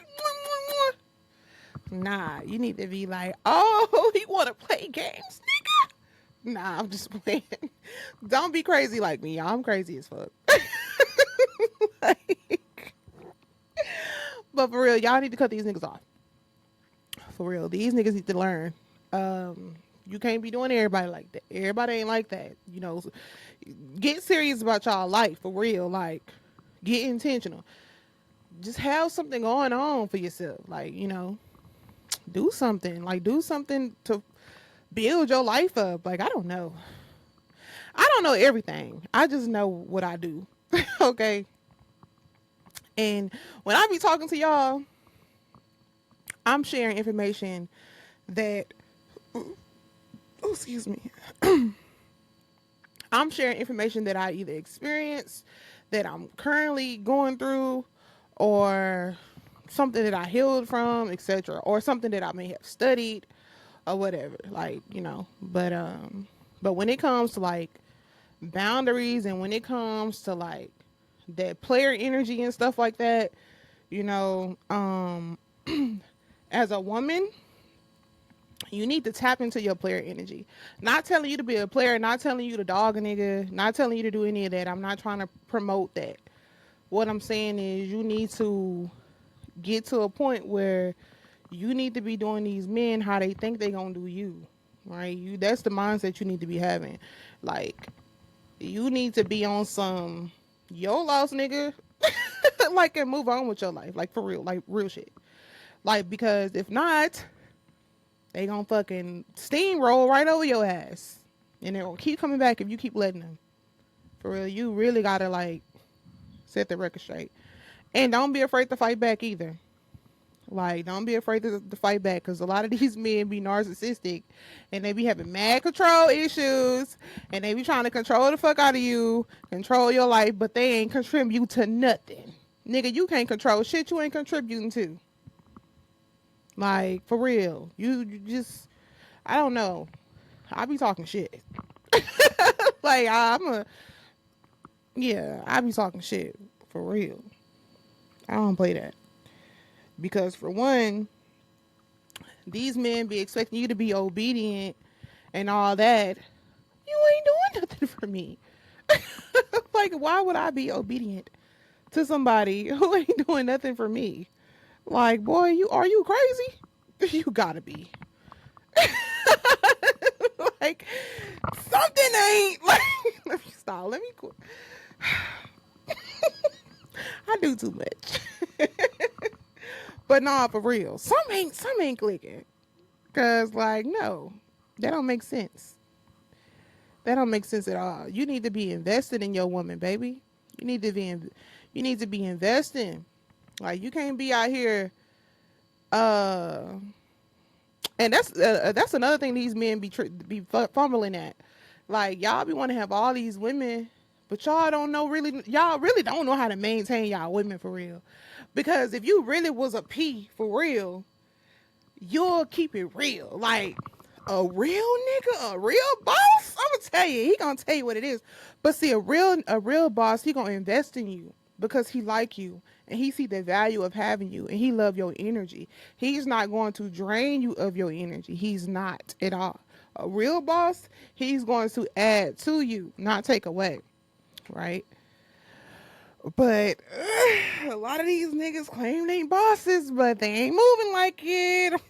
Nah, you need to be like, oh, you want to play games, nigga? Nah, I'm just playing. Don't be crazy like me, y'all. I'm crazy as fuck. Like, but for real, y'all need to cut these niggas off. For real, these niggas need to learn. You can't be doing everybody like that. Everybody ain't like that. Get serious about y'all life for real. Like, get intentional. Just have something going on for yourself. Like, do something. Like, do something to build your life up. Like, I don't know. I don't know everything. I just know what I do. Okay. And when I be talking to y'all, I'm sharing information that, oh, excuse me. I'm sharing information that I either experienced, that I'm currently going through, or something that I healed from, etc., or something that I may have studied or whatever. Like, but when it comes to like boundaries and when it comes to like that player energy and stuff like that, as a woman, you need to tap into your player energy. Not telling you to be a player, not telling you to dog a nigga, not telling you to do any of that. I'm not trying to promote that. What I'm saying is you need to get to a point where you need to be doing these men how they think they gonna do you, right? That's the mindset you need to be having. Like, you need to be on some yo lost nigga, like, and move on with your life, like for real, like real shit. Like, because if not, they gonna fucking steamroll right over your ass, and they gonna keep coming back if you keep letting them. For real, you really gotta like set the record straight, and don't be afraid to fight back either. Like, don't be afraid to fight back, because a lot of these men be narcissistic and they be having mad control issues and they be trying to control the fuck out of you, control your life, but they ain't contribute to nothing. Nigga, you can't control shit you ain't contributing to. Like, for real. You just, I don't know. I be talking shit. Like, I be talking shit. For real. I don't play that. Because for one, these men be expecting you to be obedient and all that. You ain't doing nothing for me. Like, why would I be obedient to somebody who ain't doing nothing for me? Like, boy, are you crazy? You gotta be. Like, something ain't like. Let me stop. Let me quit. I do too much. But nah, for real, some ain't clicking. Cause like, no, that don't make sense. That don't make sense at all. You need to be invested in your woman, baby. You need to be investing. Like, you can't be out here. And that's another thing these men be fumbling at. Like, y'all be want to have all these women, but y'all really don't know how to maintain y'all women for real. Because if you really was a P for real, you'll keep it real. Like, a real nigga, a real boss, I'm gonna tell you, he gonna tell you what it is. But see, a real boss, he gonna invest in you because he like you and he see the value of having you and he love your energy. He's not going to drain you of your energy. He's not at all. A real boss, he's going to add to you, not take away, right? But a lot of these niggas claim they bosses, but they ain't moving like it. I'm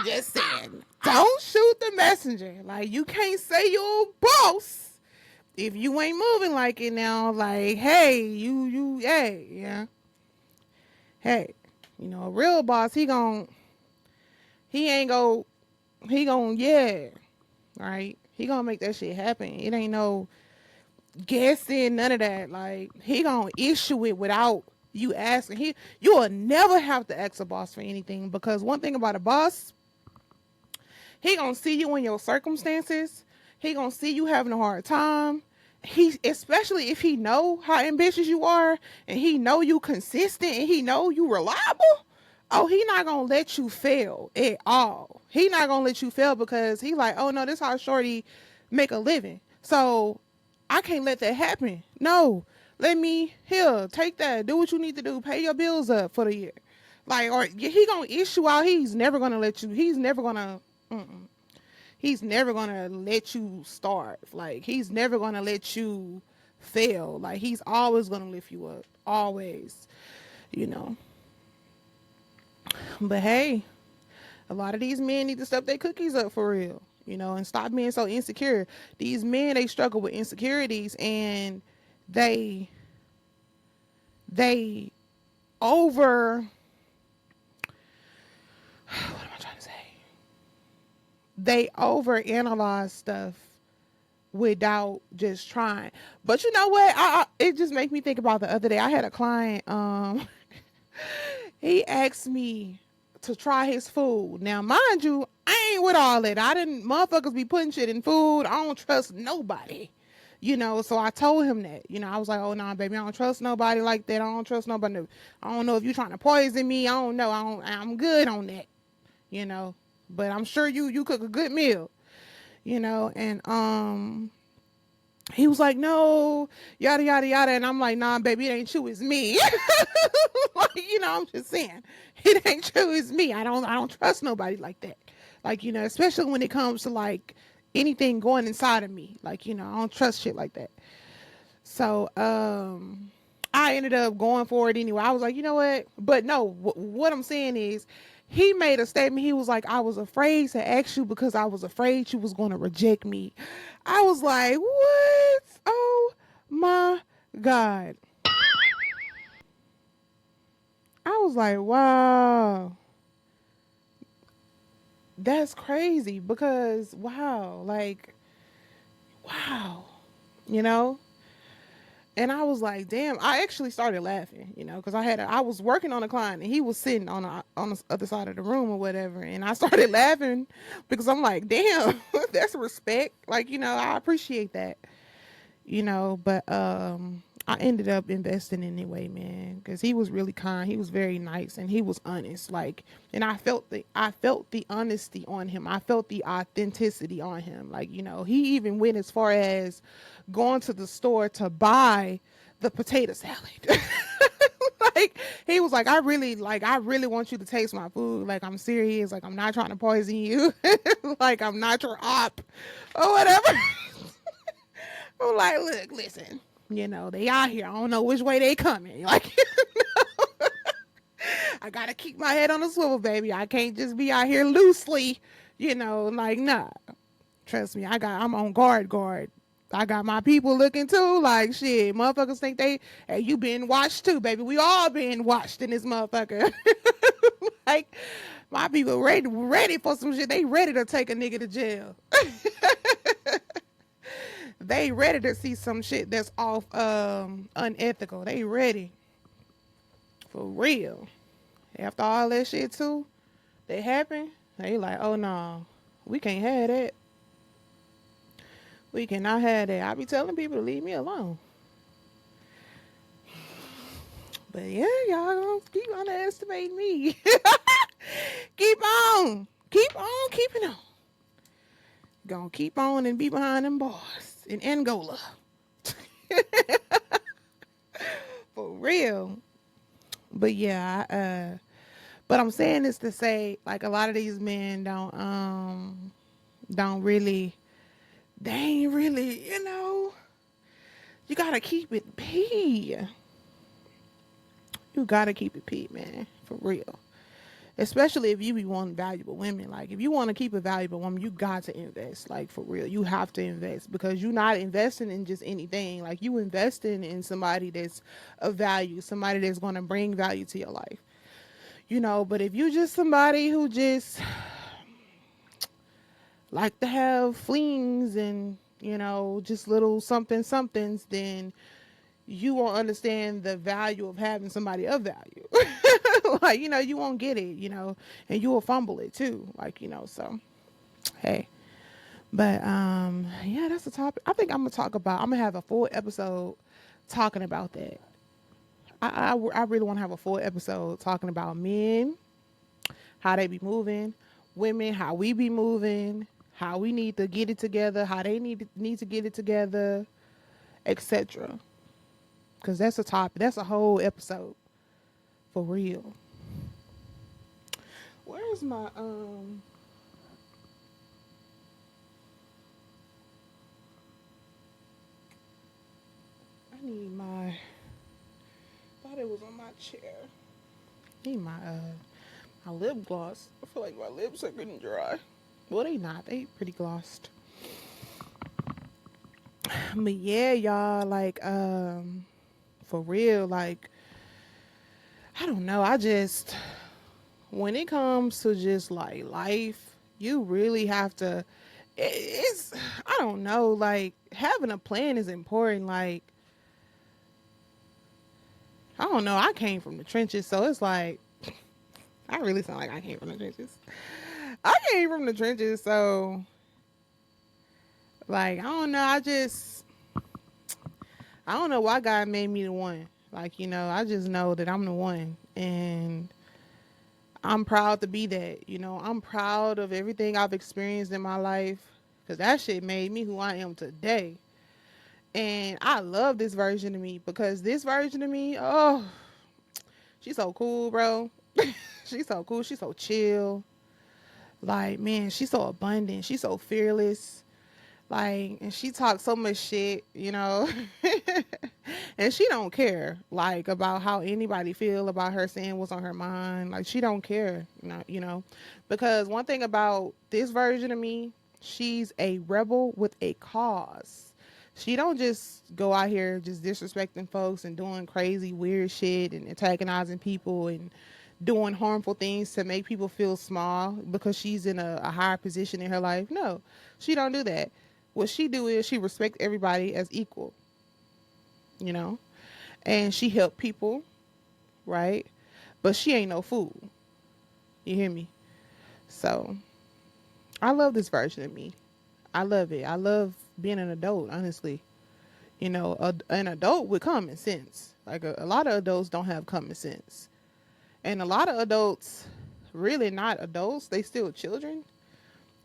just saying. Don't shoot the messenger. Like, you can't say you're a boss if you ain't moving like it now. Like, hey, hey, yeah. Hey, a real boss, yeah, right? He gonna make that shit happen. It ain't no guessing, none of that. Like, he gonna issue it without you asking. You will never have to ask a boss for anything, because one thing about a boss, He gonna see you in your circumstances. He gonna see you having a hard time. He, especially if he know how ambitious you are, and he know you consistent, and he know you reliable. Oh, he not gonna let you fail at all. He not gonna let you fail because he like, oh no, this how shorty make a living. So I can't let that happen. No, let me here, take that, do what you need to do, pay your bills up for the year. Like, or he gonna issue out. He's never gonna let you. He's never gonna. He's never gonna let you starve. Like, he's never gonna let you fail. Like, he's always gonna lift you up. Always, you know. But hey, a lot of these men need to step their cookies up for real, you know, and stop being so insecure. These men, they struggle with insecurities, and they over, what am I trying to say? They overanalyze stuff without just trying. But you know what? It just makes me think about the other day. I had a client, he asked me to try his food. Now, mind you, I ain't with all that. I didn't, motherfuckers be putting shit in food. I don't trust nobody, you know. So I told him that, you know, I was like, oh no, baby, I don't trust nobody like that. I don't trust nobody. I don't know if you're trying to poison me. I don't know. I'm good on that, you know, but I'm sure you cook a good meal, you know. And he was like, no, yada yada yada, and I'm like, nah, baby, it ain't you, it's me. Like, you know, I'm just saying, it ain't you, it's me. I don't trust nobody like that. Like, you know, especially when it comes to like anything going inside of me. Like, you know, I don't trust shit like that. So I ended up going for it anyway. I was like, you know what? But no, what I'm saying is, he made a statement. He was like, I was afraid to ask you because I was afraid you was going to reject me. I was like, what? Oh my God. I was like, wow. That's crazy because, wow, like, wow, you know? And I was like, damn, I actually started laughing, you know, because I was working on a client, and he was sitting on the other side of the room or whatever. And I started laughing because I'm like, damn, that's respect. Like, you know, I appreciate that, you know. But I ended up investing anyway, man, because he was really kind. He was very nice, and he was honest. Like, and I felt the honesty on him. I felt the authenticity on him. Like, you know, he even went as far as going to the store to buy the potato salad. Like, he was like, I really want you to taste my food. Like, I'm serious. Like, I'm not trying to poison you. Like, I'm not your op or whatever. I'm like, look, listen, you know, they out here. I don't know which way they coming. Like, I gotta keep my head on the swivel, baby. I can't just be out here loosely, you know, like, nah. Trust me, I'm on guard. I got my people looking too, like, shit, motherfuckers think hey, you been watched too, baby. We all been watched in this motherfucker. Like, my people ready for some shit. They ready to take a nigga to jail. They ready to see some shit that's off unethical. They ready. For real. After all that shit too, they happen. They like, oh no, we can't have that. We cannot have that. I be telling people to leave me alone. But yeah, y'all gonna keep underestimating me. Keep on. Keep on keeping on. Gonna keep on and be behind them bars in Angola. For real. But yeah, but I'm saying this to say, like, a lot of these men don't really, they ain't really, you know, you gotta keep it P. You gotta keep it P, man, for real. Especially if you be wanting valuable women. Like, if you want to keep a valuable woman, you got to invest. Like, for real, you have to invest, because you're not investing in just anything. Like, you investing in somebody that's of value, somebody that's going to bring value to your life, you know. But if you just somebody who just like to have flings and, you know, just little somethings, then you won't understand the value of having somebody of value. Like, you know, you won't get it, you know, and you will fumble it too. Like, you know, so Hey. But yeah, that's the topic. I think I'm gonna have a full episode talking about that. I really want to have a full episode talking about men, how they be moving, women, how we be moving, how we need to get it together, how they need to get it together, etc. Because that's a topic. That's a whole episode for real. Where's my I need my. Thought it was on my chair. Need my lip gloss. I feel like my lips are getting dry. Well, they not. They pretty glossed. But yeah, y'all, like, for real, like, I don't know. I just, when it comes to just like life, you really have to, it's, I don't know, like, having a plan is important. Like, I don't know. I came from the trenches, so it's like, I really sound like I came from the trenches. I came from the trenches, so, like, I don't know. I don't know why God made me the one. Like, I just know that I'm the one. And I'm proud to be that. I'm proud of everything I've experienced in my life. Because that shit made me who I am today. And I love this version of me. Because this version of me, oh, she's so cool, bro. She's so cool. She's so chill. Like, man, she's so abundant. She's so fearless. Like, and she talks so much shit. And she don't care, like, about how anybody feel about her saying what's on her mind. Like, she don't care, because one thing about this version of me, she's a rebel with a cause. She don't just go out here just disrespecting folks and doing crazy weird shit and antagonizing people and doing harmful things to make people feel small because she's in a higher position in her life. No, she don't do that. What she do is she respect everybody as equal, you know, and she help people, right? But she ain't no fool. You hear me? So I love this version of me. I love it. I love being an adult, honestly. An adult with common sense. Like a lot of adults don't have common sense. And a lot of adults, really not adults, they still children.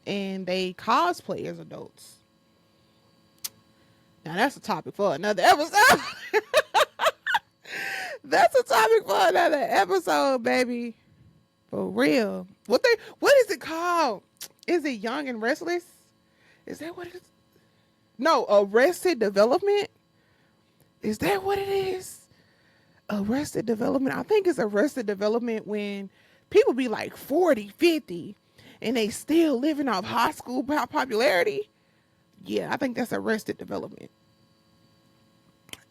And they cosplay as adults. Now that's a topic for another episode. That's a topic for another episode, baby. For real. What is it called? Is it Young and Restless? Is that what it is? No, Arrested Development? Is that what it is? Arrested Development. I think it's Arrested Development when people be like 40, 50 and they still living off high school popularity. Yeah, I think that's Arrested Development.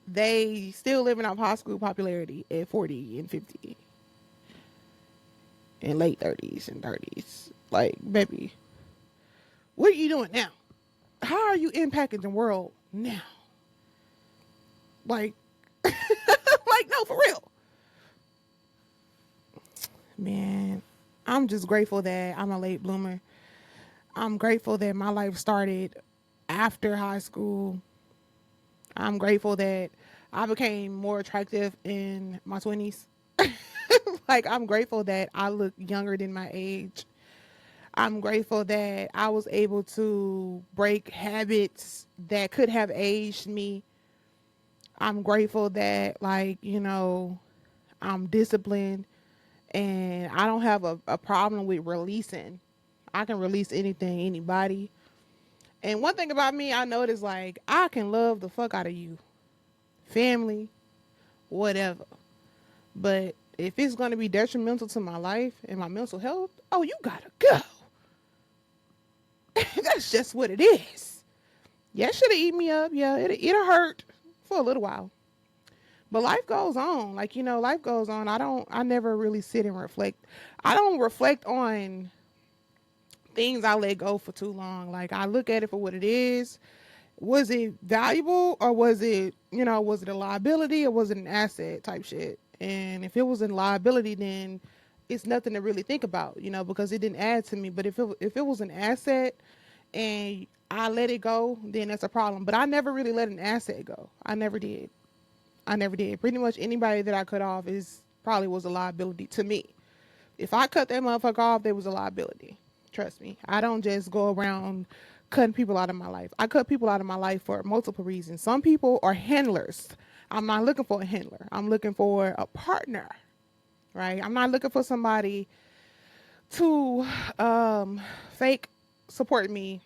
They still living off high school popularity at 40 and 50 and late 30s and 30s. Like, baby, what are you doing now? How are you impacting the world now? Like, like, no, for real. Man, I'm just grateful that I'm a late bloomer. I'm grateful that my life started after high school. I'm grateful that I became more attractive in my 20s. Like, I'm grateful that I look younger than my age. I'm grateful that I was able to break habits that could have aged me. I'm grateful that, like, I'm disciplined and I don't have a problem with releasing. I can release anything, anybody. And one thing about me, I noticed, like, I can love the fuck out of you. Family, whatever. But if it's going to be detrimental to my life and my mental health, oh, you gotta go. That's just what it is. Yeah, it should have eaten me up. Yeah, it'll hurt for a little while. But life goes on. Like, life goes on. I never really sit and reflect. I don't reflect on things I let go for too long. Like, I look at it for what it is. Was it valuable or was it a liability or was it an asset type shit? And if it was a liability, then it's nothing to really think about, because it didn't add to me. But if it was an asset and I let it go, then that's a problem. But I never really let an asset go. I never did. I never did. Pretty much anybody that I cut off is probably was a liability to me. If I cut that motherfucker off, there was a liability. Trust me. I don't just go around cutting people out of my life. I cut people out of my life for multiple reasons. Some people are handlers. I'm not looking for a handler. I'm looking for a partner, right? I'm not looking for somebody to fake support me,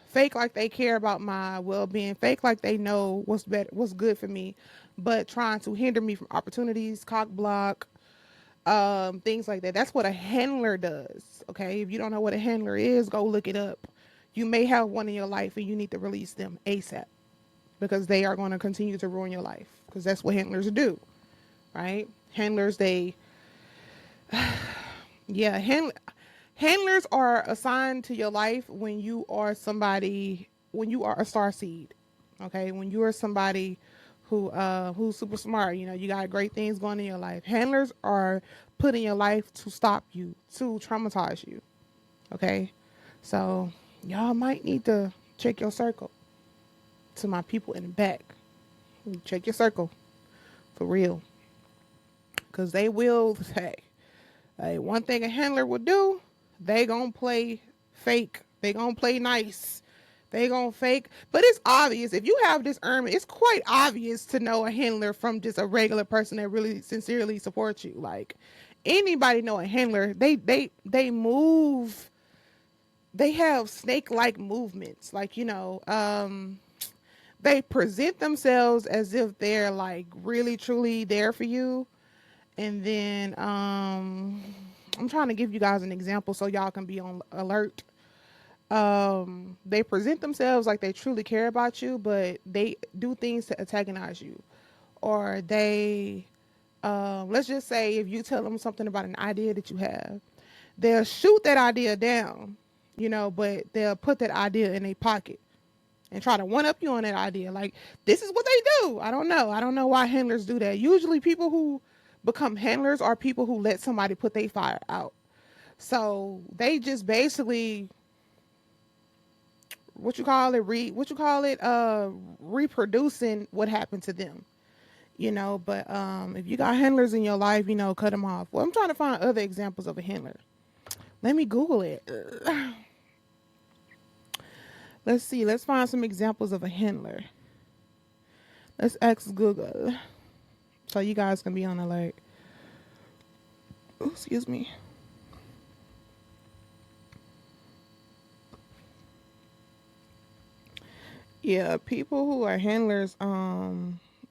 fake like they care about my well-being, fake like they know what's better, what's good for me, but trying to hinder me from opportunities, cock block, things like that. That's what a handler does. Okay, if you don't know what a handler is, go look it up. You may have one in your life and you need to release them ASAP, because they are going to continue to ruin your life, because that's what handlers do, right? Handlers, they yeah, handlers are assigned to your life when you are somebody, when you are a star seed. Okay, when you are somebody who's super smart, you got great things going in your life. Handlers are put in your life to stop you, to traumatize you. Okay, so y'all might need to check your circle. To my people in the back, check your circle for real, because they will say, hey, one thing a handler would do, they gonna play fake. They gonna play nice. They gonna fake. But it's obvious. If you have discernment, it's quite obvious to know a handler from just a regular person that really sincerely supports you. Like, anybody know a handler, they move, they have snake-like movements. Like, they present themselves as if they're like really truly there for you. And then I'm trying to give you guys an example so y'all can be on alert. They present themselves like they truly care about you, but they do things to antagonize you. Or they, let's just say, if you tell them something about an idea that you have, they'll shoot that idea down, but they'll put that idea in their pocket and try to one up you on that idea. Like, this is what they do. I don't know. I don't know why handlers do that. Usually people who become handlers are people who let somebody put their fire out. So they just basically, reproducing what happened to them. But if you got handlers in your life, cut them off. Well, I'm trying to find other examples of a handler. Let me Google it. Let's see. Let's find some examples of a handler. Let's ask Google, so you guys can be on alert. Oh, excuse me. Yeah, people who are handlers,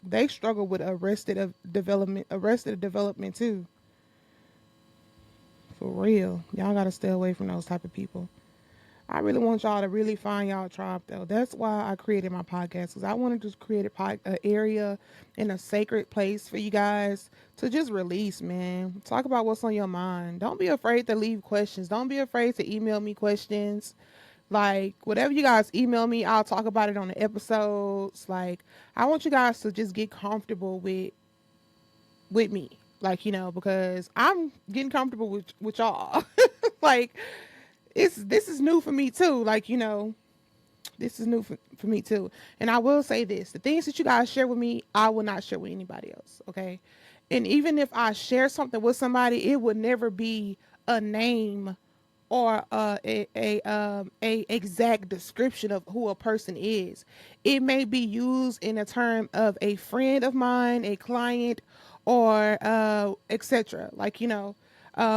they struggle with arrested development too. For real, y'all gotta stay away from those type of people. I really want y'all to really find y'all tribe though. That's why I created my podcast, because I wanted to create a area in a sacred place for you guys to just release, man. Talk about what's on your mind. Don't be afraid to leave questions. Don't be afraid to email me questions. Like, whatever you guys email me, I'll talk about it on the episodes. Like, I want you guys to just get comfortable with me. Like, because I'm getting comfortable with y'all. Like, this is new for me too. Like, this is new for me too. And I will say this, the things that you guys share with me, I will not share with anybody else. Okay. And even if I share something with somebody, it would never be a name or a exact description of who a person is. It may be used in a term of a friend of mine, a client, or etc. Like,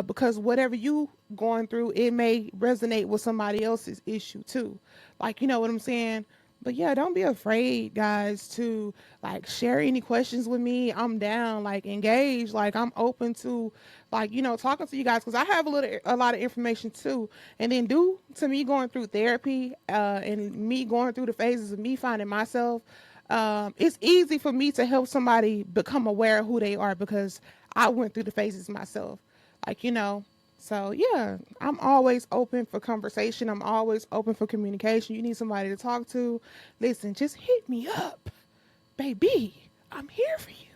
because whatever you going through, it may resonate with somebody else's issue too. Like, you know what I'm saying? But yeah, don't be afraid, guys, to like share any questions with me. I'm down, like engage, like I'm open to, like, talking to you guys, because I have a lot of information too. And then due to me going through therapy, and me going through the phases of me finding myself, it's easy for me to help somebody become aware of who they are, because I went through the phases myself. Like, so yeah, I'm always open for conversation. I'm always open for communication. You need somebody to talk to, listen, just hit me up, baby. I'm here for you.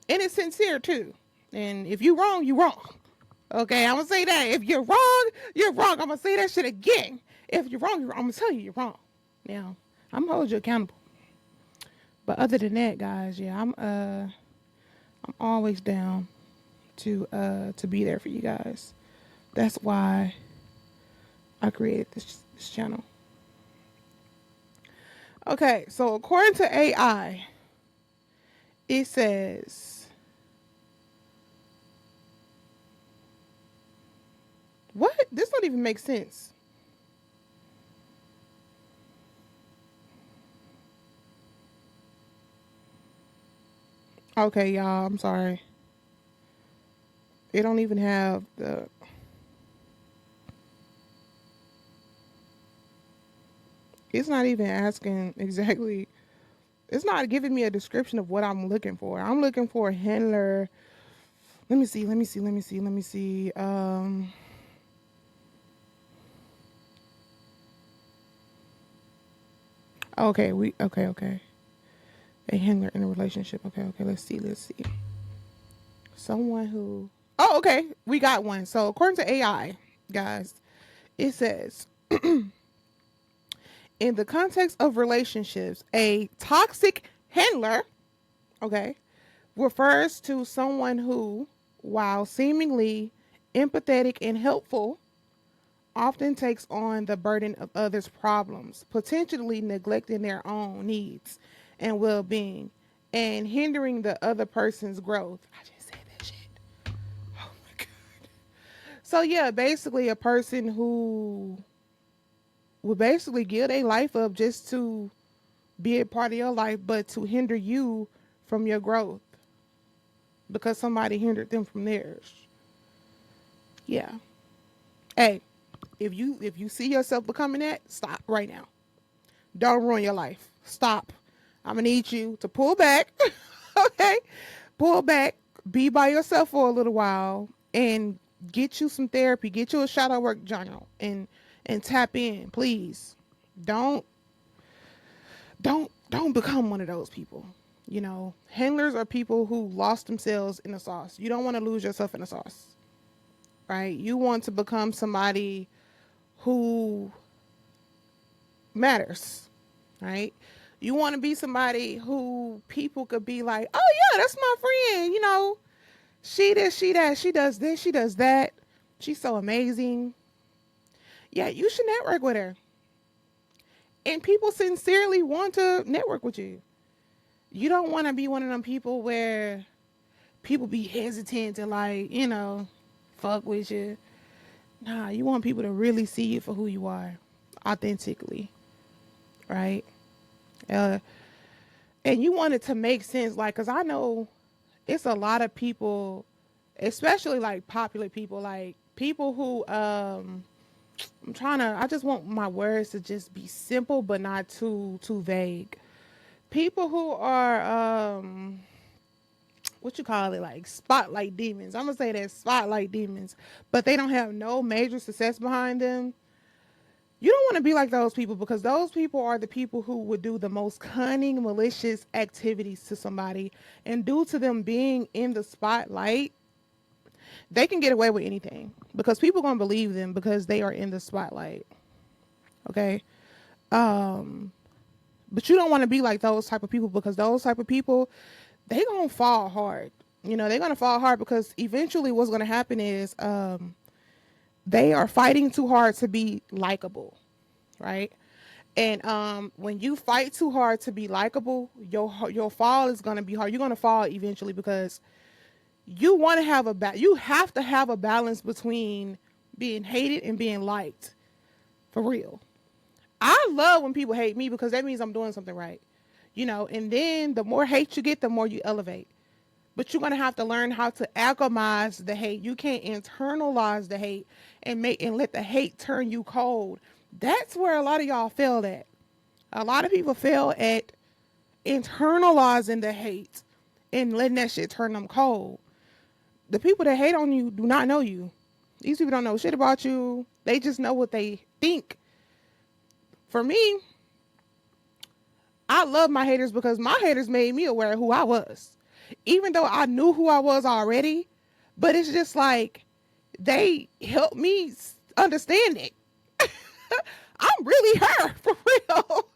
And it's sincere too. And if you wrong, you wrong. Okay, I'm gonna say that. If you're wrong, you're wrong. I'm gonna say that shit again. If you're wrong, you're wrong. I'm gonna tell you you're wrong. Now, I'm gonna hold you accountable. But other than that, guys, yeah, I'm always down to be there for you guys. That's why I created this channel. Okay, so according to AI, it says, what? This don't even make sense. Okay, y'all, I'm sorry. It don't even have the. It's not even asking exactly. It's not giving me a description of what I'm looking for. I'm looking for a handler. Let me see. Let me see. Let me see. Let me see. Okay. Okay. A handler in a relationship. Okay. Okay. Let's see. Let's see. Someone who. Oh, okay. We got one. So according to AI, guys, it says, in the context of relationships, a toxic handler, okay, refers to someone who, while seemingly empathetic and helpful, often takes on the burden of others' problems, potentially neglecting their own needs and well being and hindering the other person's growth. I just said that shit. Oh my God. So, yeah, basically, a person who will basically give their life up just to be a part of your life, but to hinder you from your growth because somebody hindered them from theirs. Yeah. Hey, if you see yourself becoming that, stop right now. Don't ruin your life. Stop. I'm gonna need you to pull back. Okay? Pull back. Be by yourself for a little while and get you some therapy. Get you a shadow work journal and tap in, please. Don't don't become one of those people. You know, handlers are people who lost themselves in the sauce. You don't want to lose yourself in the sauce, right? You want to become somebody who matters, right? You want to be somebody who people could be like, oh yeah, that's my friend. You know, she this, she that, she does this, she does that. She's so amazing. Yeah, you should network with her. And people sincerely want to network with you. You don't want to be one of them people where people be hesitant to, like, you know, fuck with you. Nah, you want people to really see you for who you are, authentically, right? Uh, and you want it to make sense, like, cause I know it's a lot of people, especially like popular people, like people who I just want my words to just be simple but not too vague. People who are what you call it, like spotlight demons. I'm gonna say that, spotlight demons, but they don't have no major success behind them. You don't want to be like those people, because those people are the people who would do the most cunning, malicious activities to somebody, and due to them being in the spotlight, they can get away with anything because people gonna believe them because they are in the spotlight. Okay. Um, but you don't want to be like those type of people, because those type of people, they gonna fall hard. You know, they're gonna fall hard because eventually what's gonna happen is they are fighting too hard to be likable, right? And when you fight too hard to be likable, your fall is gonna be hard. You're gonna fall eventually because you want to have you have to have a balance between being hated and being liked, for real. I love when people hate me because that means I'm doing something right, you know. And then the more hate you get, the more you elevate. But you're gonna have to learn how to alchemize the hate. You can't internalize the hate and let the hate turn you cold. That's where a lot of y'all fail at. A lot of people fail at internalizing the hate and letting that shit turn them cold. The people that hate on you do not know you. These people don't know shit about you. They just know what they think. For me, I love my haters because my haters made me aware of who I was. Even though I knew who I was already, But it's just like they help me understand it. I'm really her for real.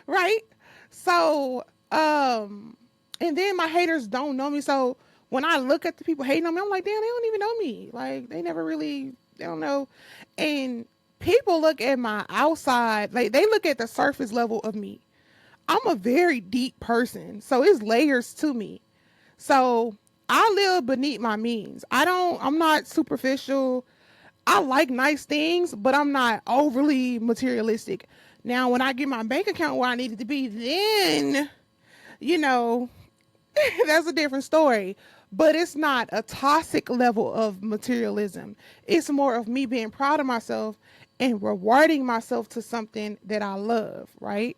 Right? So, and then my haters don't know me. So when I look at the people hating on me, I'm like, damn, they don't even know me. Like, they never really, they don't know. And people look at my outside, like, they look at the surface level of me. I'm a very deep person. So it's layers to me. So I live beneath my means. I'm not superficial. I like nice things, but I'm not overly materialistic. Now, when I get my bank account where I need it to be, then, you know, that's a different story. But it's not a toxic level of materialism. It's more of me being proud of myself and rewarding myself to something that I love, right?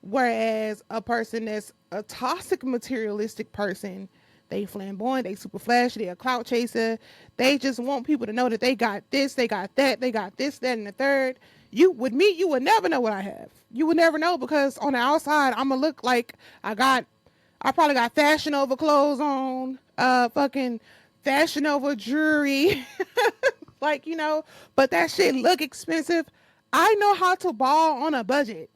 Whereas a person that's a toxic materialistic person, they flamboyant, they super flashy, they a clout chaser. They just want people to know that they got this, they got that, they got this, that, and the third. You with me, you would never know what I have. You would never know because on the outside, I'ma look like I probably got fashion over clothes on, fucking fashion over jewelry, like but that shit look expensive. I know how to ball on a budget.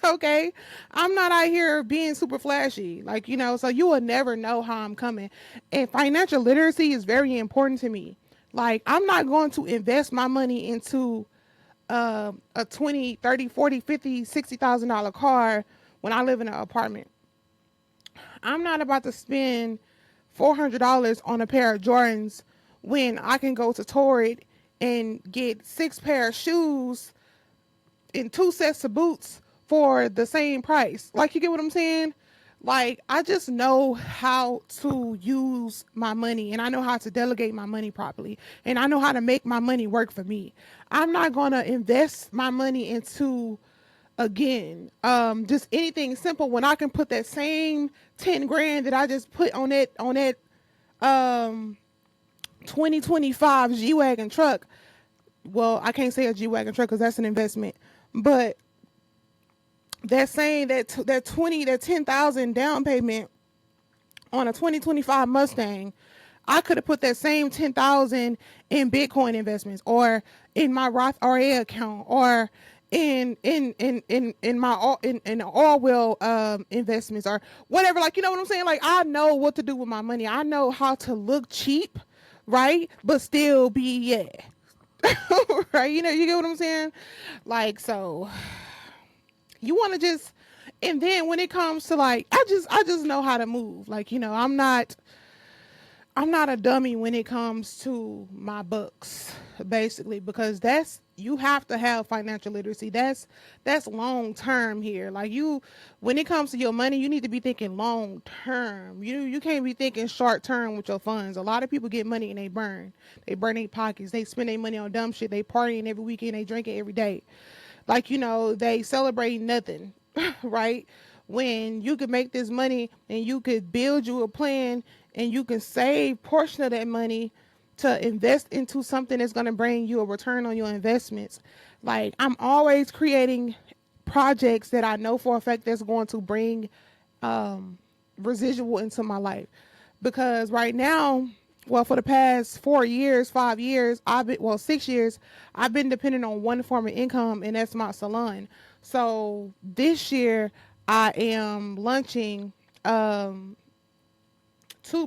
Okay, I'm not out here being super flashy, like so you will never know how I'm coming. And financial literacy is very important to me. Like, I'm not going to invest my money into a 20, 30, 40, 50, $60,000 car when I live in an apartment. I'm not about to spend $400 on a pair of Jordans when I can go to Torrid and get 6 pair of shoes and 2 sets of boots for the same price. Like, you get what I'm saying? Like, I just know how to use my money, and I know how to delegate my money properly, and I know how to make my money work for me. I'm not going to invest my money into, again, just anything simple when I can put that same 10 grand that I just put on that 2025 G-Wagon truck. Well, I can't say a G-Wagon truck because that's an investment, but that saying that 10,000 down payment on a 2025 Mustang, I could have put that same 10,000 in Bitcoin investments, or in my Roth IRA account, or in my oil well investments, or whatever. Like, you know what I'm saying? Like, I know what to do with my money. I know how to look cheap, right? But still be, yeah. Right? You get what I'm saying? Like, so you want to just, and then when it comes to, like, I just know how to move. Like, I'm not a dummy when it comes to my books, basically, because you have to have financial literacy. That's long term here. Like, when it comes to your money, you need to be thinking long term. You can't be thinking short term with your funds. A lot of people get money and they burn. They burn their pockets. They spend their money on dumb shit. They partying every weekend. They drinking every day. Like, they celebrate nothing, right? When you could make this money and you could build you a plan and you can save portion of that money to invest into something that's going to bring you a return on your investments. Like, I'm always creating projects that I know for a fact that's going to bring residual into my life. Because right now, well, for the past 4 years, 5 years, 6 years, I've been dependent on one form of income, and that's my salon. So this year, I am launching 2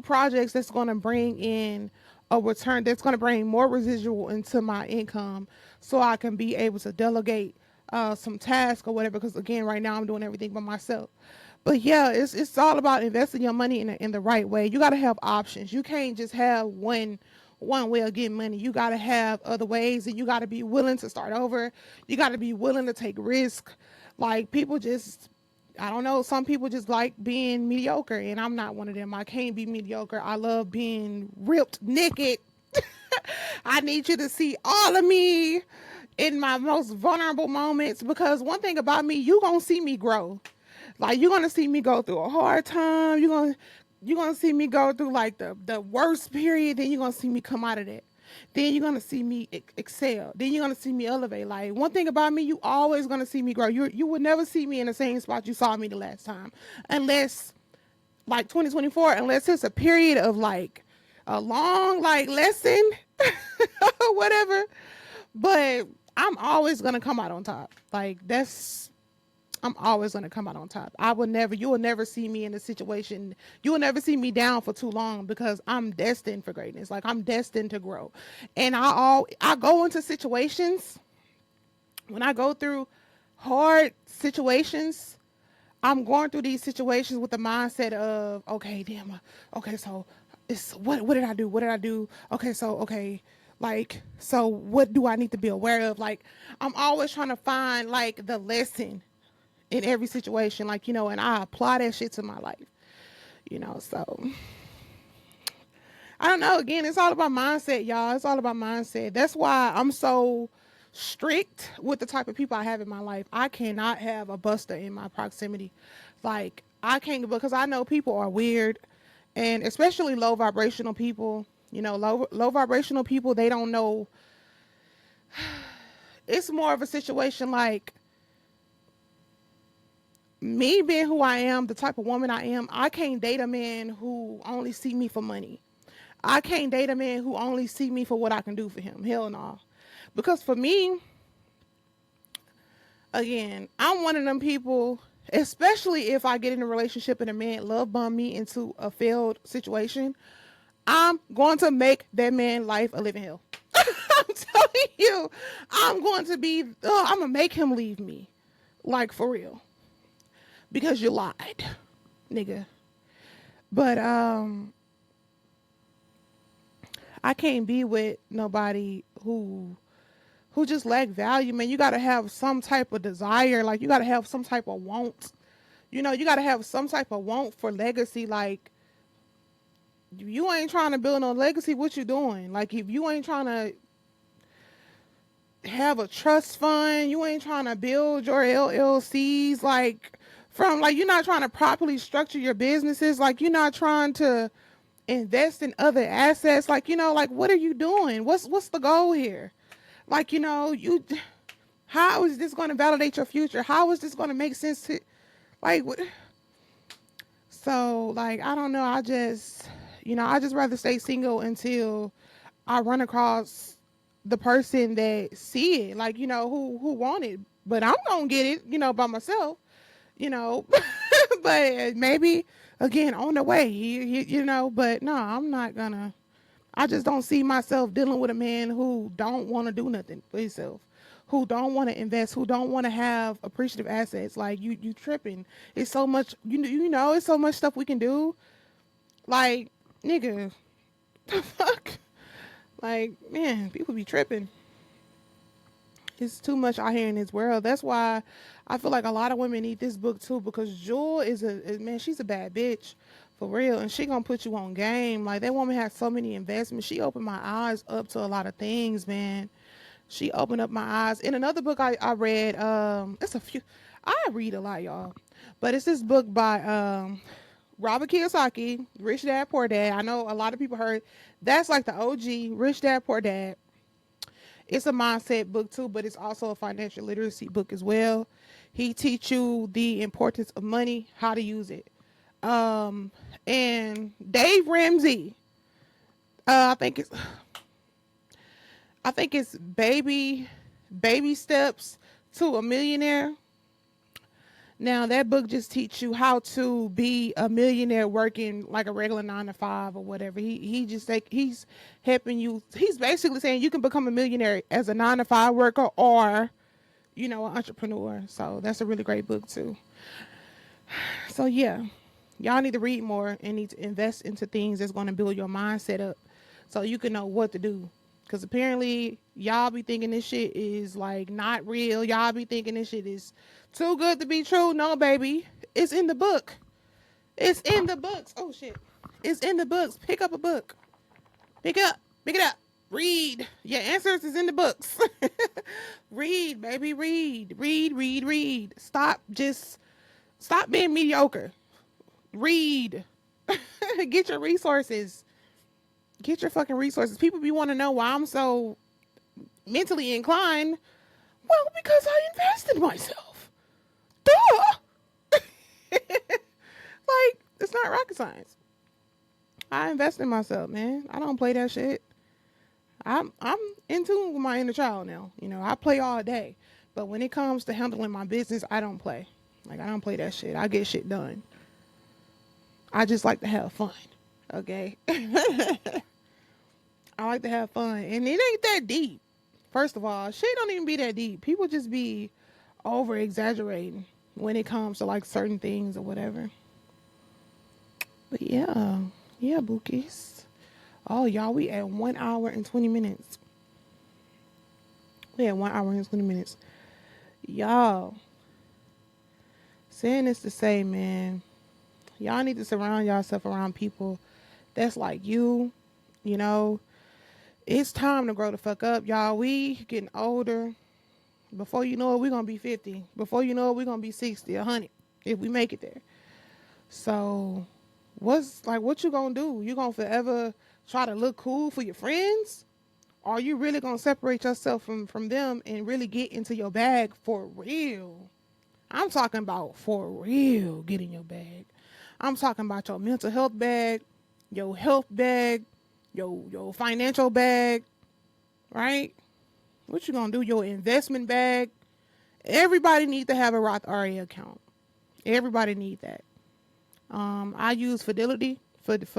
projects that's going to bring in a return, that's going to bring more residual into my income, so I can be able to delegate some tasks or whatever. Because again, right now I'm doing everything by myself. But yeah, it's all about investing your money in the right way. You got to have options. You can't just have one way of getting money. You got to have other ways, and you got to be willing to start over. You got to be willing to take risk. Like, people just, I don't know, some people just like being mediocre, and I'm not one of them. I can't be mediocre. I love being ripped naked. I need you to see all of me in my most vulnerable moments, because one thing about me, you gonna see me grow. Like, you're gonna see me go through a hard time. You're gonna see me go through, like, the worst period. Then you're gonna see me come out of that. Then you're gonna see me excel. Then you're gonna see me elevate. Like, one thing about me, you always gonna see me grow. You would never see me in the same spot you saw me the last time, unless, like, 2024, unless it's a period of, like, a long like lesson or whatever, but I'm always gonna come out on top. Like that's I'm always gonna come out on top. You will never see me in a situation. You will never see me down for too long because I'm destined for greatness. Like I'm destined to grow, and I go into situations when I go through hard situations. I'm going through these situations with the mindset of, okay, damn, okay, so it's what did I do? What did I do? Okay, so okay, like, so what do I need to be aware of? Like, I'm always trying to find like the lesson in every situation, like, and I apply that shit to my life. So I don't know. Again, it's all about mindset, y'all. It's all about mindset. That's why I'm so strict with the type of people I have in my life. I cannot have a buster in my proximity. Like, I can't, because I know people are weird, and especially low vibrational people. Low vibrational people, they don't know. It's more of a situation like me being who I am, the type of woman I am. I can't date a man who only see me for money. I can't date a man who only see me for what I can do for him. Hell no. Because for me, again, I'm one of them people, especially if I get in a relationship and a man love bomb me into a failed situation, I'm going to make that man life a living hell. I'm telling you, I'm going to make him leave me. Like, for real. Because you lied, nigga. But, I can't be with nobody who just lack value, man. You got to have some type of desire. Like, you got to have some type of want. You got to have some type of want for legacy. Like, you ain't trying to build no legacy, what you doing? Like, if you ain't trying to have a trust fund, you ain't trying to build your LLCs, like, you're not trying to properly structure your businesses. Like, you're not trying to invest in other assets. Like, like, what are you doing? What's the goal here? Like, how is this going to validate your future? How is this going to make sense to, like, what? So, like, I don't know. I just rather stay single until I run across the person that see it, like, who want it. But I'm going to get it, by myself, but maybe, again, on the way, but no, I'm not gonna. I just don't see myself dealing with a man who don't want to do nothing for himself, who don't want to invest, who don't want to have appreciative assets. Like, you tripping. It's so much, it's so much stuff we can do. Like, nigga, the fuck? Like, man, people be tripping. It's too much out here in this world. That's why I feel like a lot of women need this book too, because Jewel man, she's a bad bitch. For real. And she gonna put you on game. Like, that woman has so many investments. She opened my eyes up to a lot of things, man. She opened up my eyes. In another book I read, it's a few, I read a lot, y'all. But it's this book by Robert Kiyosaki, Rich Dad Poor Dad. I know a lot of people heard that's like the OG, Rich Dad Poor Dad. It's a mindset book too, but it's also a financial literacy book as well. He teach you the importance of money, how to use it. And Dave Ramsey, I think it's baby steps to a millionaire. Now, that book just teach you how to be a millionaire working like a regular 9 to 5 or whatever. He's helping you. He's basically saying you can become a millionaire as a 9 to 5 worker or, an entrepreneur. So that's a really great book too. So yeah, y'all need to read more and need to invest into things that's going to build your mindset up so you can know what to do. Because apparently y'all be thinking this shit is like not real. Y'all be thinking this shit is too good to be true. No, baby. It's in the book. It's in the books. Oh, shit. It's in the books. Pick up a book. Pick it up. Read. Your answers is in the books. Read, baby. Read. Stop being mediocre. Read. Get your resources. Get your fucking resources. People be want to know why I'm so mentally inclined. Well, because I invested myself. Duh. Like, it's not rocket science. I invest in myself, man. I don't play that shit. I'm in tune with my inner child now. You know, I play all day. But when it comes to handling my business, I don't play. Like, I don't play that shit. I get shit done. I just like to have fun. Okay? I like to have fun. And it ain't that deep. First of all, shit don't even be that deep. People just be over exaggerating when it comes to like certain things or whatever. But yeah. Yeah, bookies. Oh, y'all, we at 1 hour and 20 minutes. We at 1 hour and 20 minutes. Y'all, saying this to say, man, y'all need to surround yourself around people that's like you. You know, it's time to grow the fuck up, y'all. We getting older. Before you know it, we're going to be 50. Before you know it, we're going to be 60, 100, if we make it there. So, what you going to do? You going to forever try to look cool for your friends? Or are you really going to separate yourself from them and really get into your bag for real? I'm talking about for real, get in your bag. I'm talking about your mental health bag, your health bag, your financial bag, right? What you gonna do? Your investment bag. Everybody needs to have a Roth IRA account. Everybody need that. I use Fidelity. I think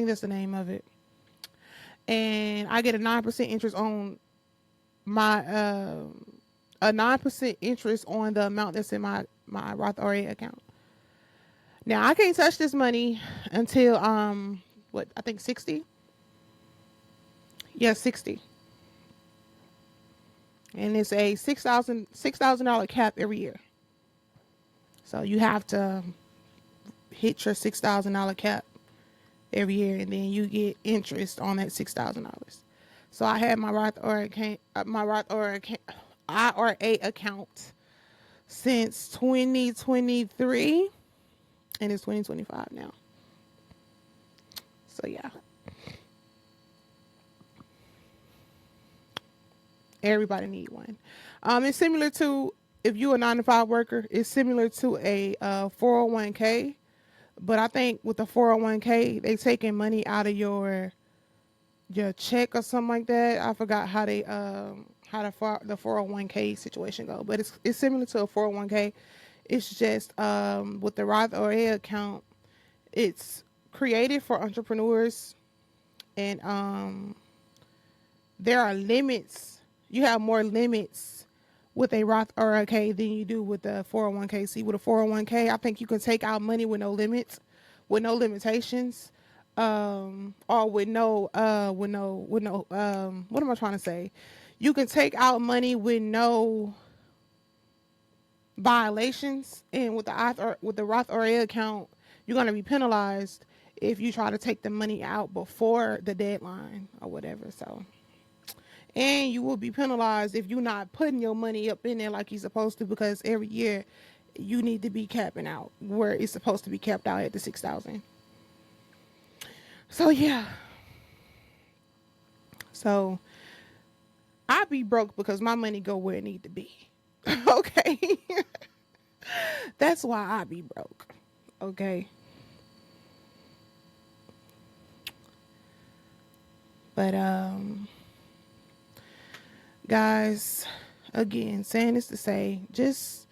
that's the name of it. And I get a 9% interest on my a 9% interest on the amount that's in my Roth IRA account. Now I can't touch this money until I think 60. Yeah, 60. And it's a $6,000 cap every year. So you have to hit your $6,000 cap every year, and then you get interest on that $6,000. So I had my Roth IRA account since 2023, and it's 2025 now. So yeah, everybody need one. It's similar to, if you're a 9 to 5 worker, it's similar to a 401k. But I think with the 401k, they taking money out of your check or something like that. I forgot how the 401k situation go, but it's similar to a 401k. It's just with the Roth IRA account, it's created for entrepreneurs, and there are limits. You have more limits with a Roth IRA than you do with the 401k. See, with a 401k, I think you can take out money with no limits, with no limitations, or with no, what am I trying to say? You can take out money with no violations, and with the Roth IRA account, you're gonna be penalized if you try to take the money out before the deadline or whatever. So. And you will be penalized if you're not putting your money up in there like you're supposed to, because every year you need to be capping out where it's supposed to be capped out at the 6,000. So yeah. So I be broke because my money go where it need to be. Okay. That's why I be broke. Okay. But guys, again, saying this to say, just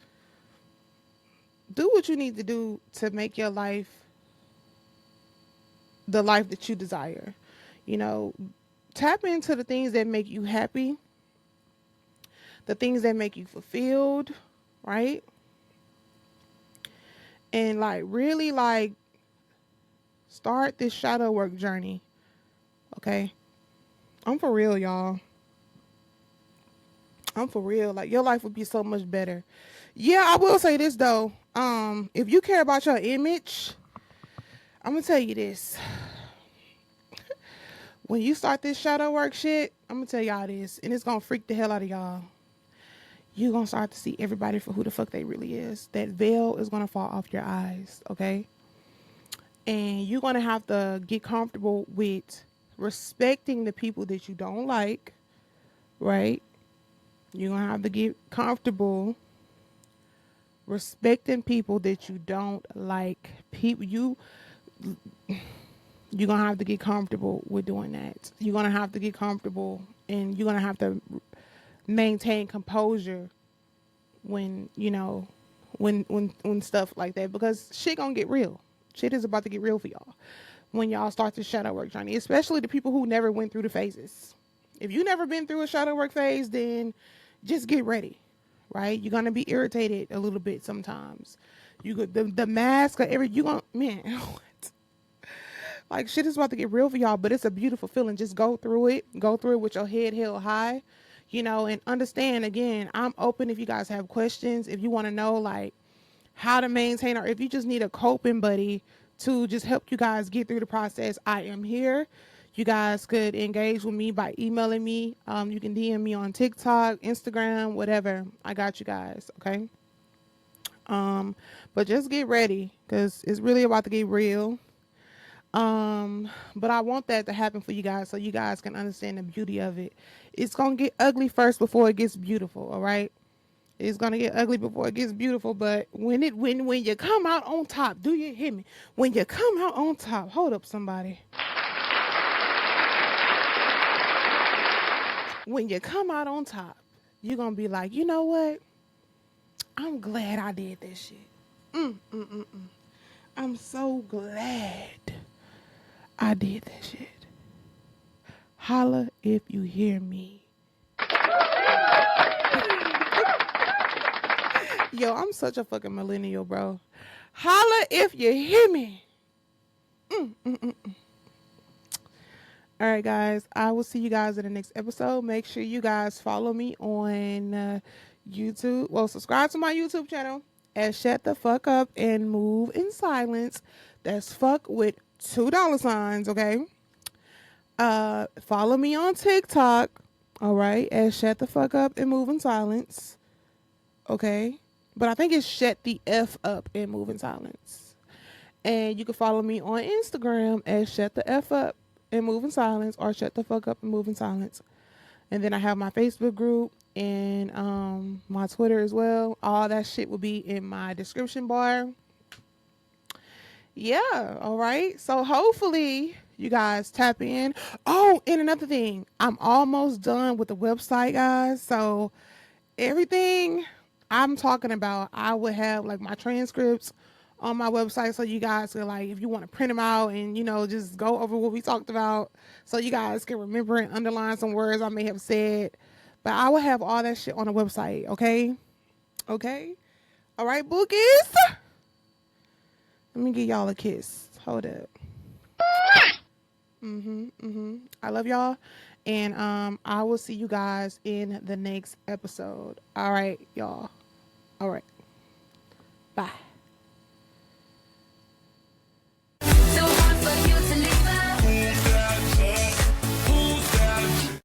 do what you need to do to make your life the life that you desire. You know, tap into the things that make you happy, the things that make you fulfilled, right? And like really like start this shadow work journey. Okay? I'm for real, y'all. I'm for real. Like, your life would be so much better. Yeah, I will say this though. If you care about your image, I'm gonna tell you this. When you start this shadow work shit, I'm gonna tell y'all this, and it's gonna freak the hell out of y'all. You're gonna start to see everybody for who the fuck they really is. That veil is gonna fall off your eyes, okay? And you're gonna have to get comfortable with respecting the people that you don't like, right? You're gonna have to get comfortable Respecting people that you don't like. People you're gonna have to get comfortable with doing that. You're gonna have to get comfortable, and you're gonna have to maintain composure when when stuff like that, because shit gonna get real. Shit is about to get real for y'all when y'all start the shadow work journey, especially the people who never went through the phases. If you never been through a shadow work phase, then just get ready, right? You're gonna be irritated a little bit sometimes. You got the mask or every you gonna man. What? Like shit is about to get real for y'all, but it's a beautiful feeling. Just go through it. Go through it with your head held high, and understand again, I'm open if you guys have questions, if you want to know like how to maintain, or if you just need a coping buddy to just help you guys get through the process, I am here. You guys could engage with me by emailing me. You can DM me on TikTok, Instagram, whatever. I got you guys, okay? But just get ready because it's really about to get real. But I want that to happen for you guys so you guys can understand the beauty of it. It's gonna get ugly first before it gets beautiful, all right? It's gonna get ugly before it gets beautiful, but when you come out on top, do you hear me? When you come out on top, hold up somebody. When you come out on top, you're gonna be like, you know what? I'm glad I did this shit. I'm so glad I did that shit. Holla if you hear me. Yo, I'm such a fucking millennial, bro. Holla if you hear me. All right, guys. I will see you guys in the next episode. Make sure you guys follow me on YouTube. Well, subscribe to my YouTube channel at Shut the Fuck Up and Move in Silence. That's fuck with $2, okay? Follow me on TikTok, all right, at Shut the Fuck Up and Move in Silence, okay? But I think it's Shut the F Up and Move in Silence. And you can follow me on Instagram at Shut the F Up and Move in Silence, or Shut the Fuck Up and Move in Silence. And then I have my Facebook group and my Twitter as well. All that shit will be in my description bar. Yeah, all right. So hopefully you guys tap in. Oh, and another thing, I'm almost done with the website, guys. So everything I'm talking about, I would have like my transcripts on my website, so you guys can, like, if you want to print them out and just go over what we talked about, so you guys can remember and underline some words I may have said. But I will have all that shit on the website. Okay. All right, bookies. Let me give y'all a kiss. Hold up. I love y'all. And I will see you guys in the next episode. All right, y'all. All right. Bye.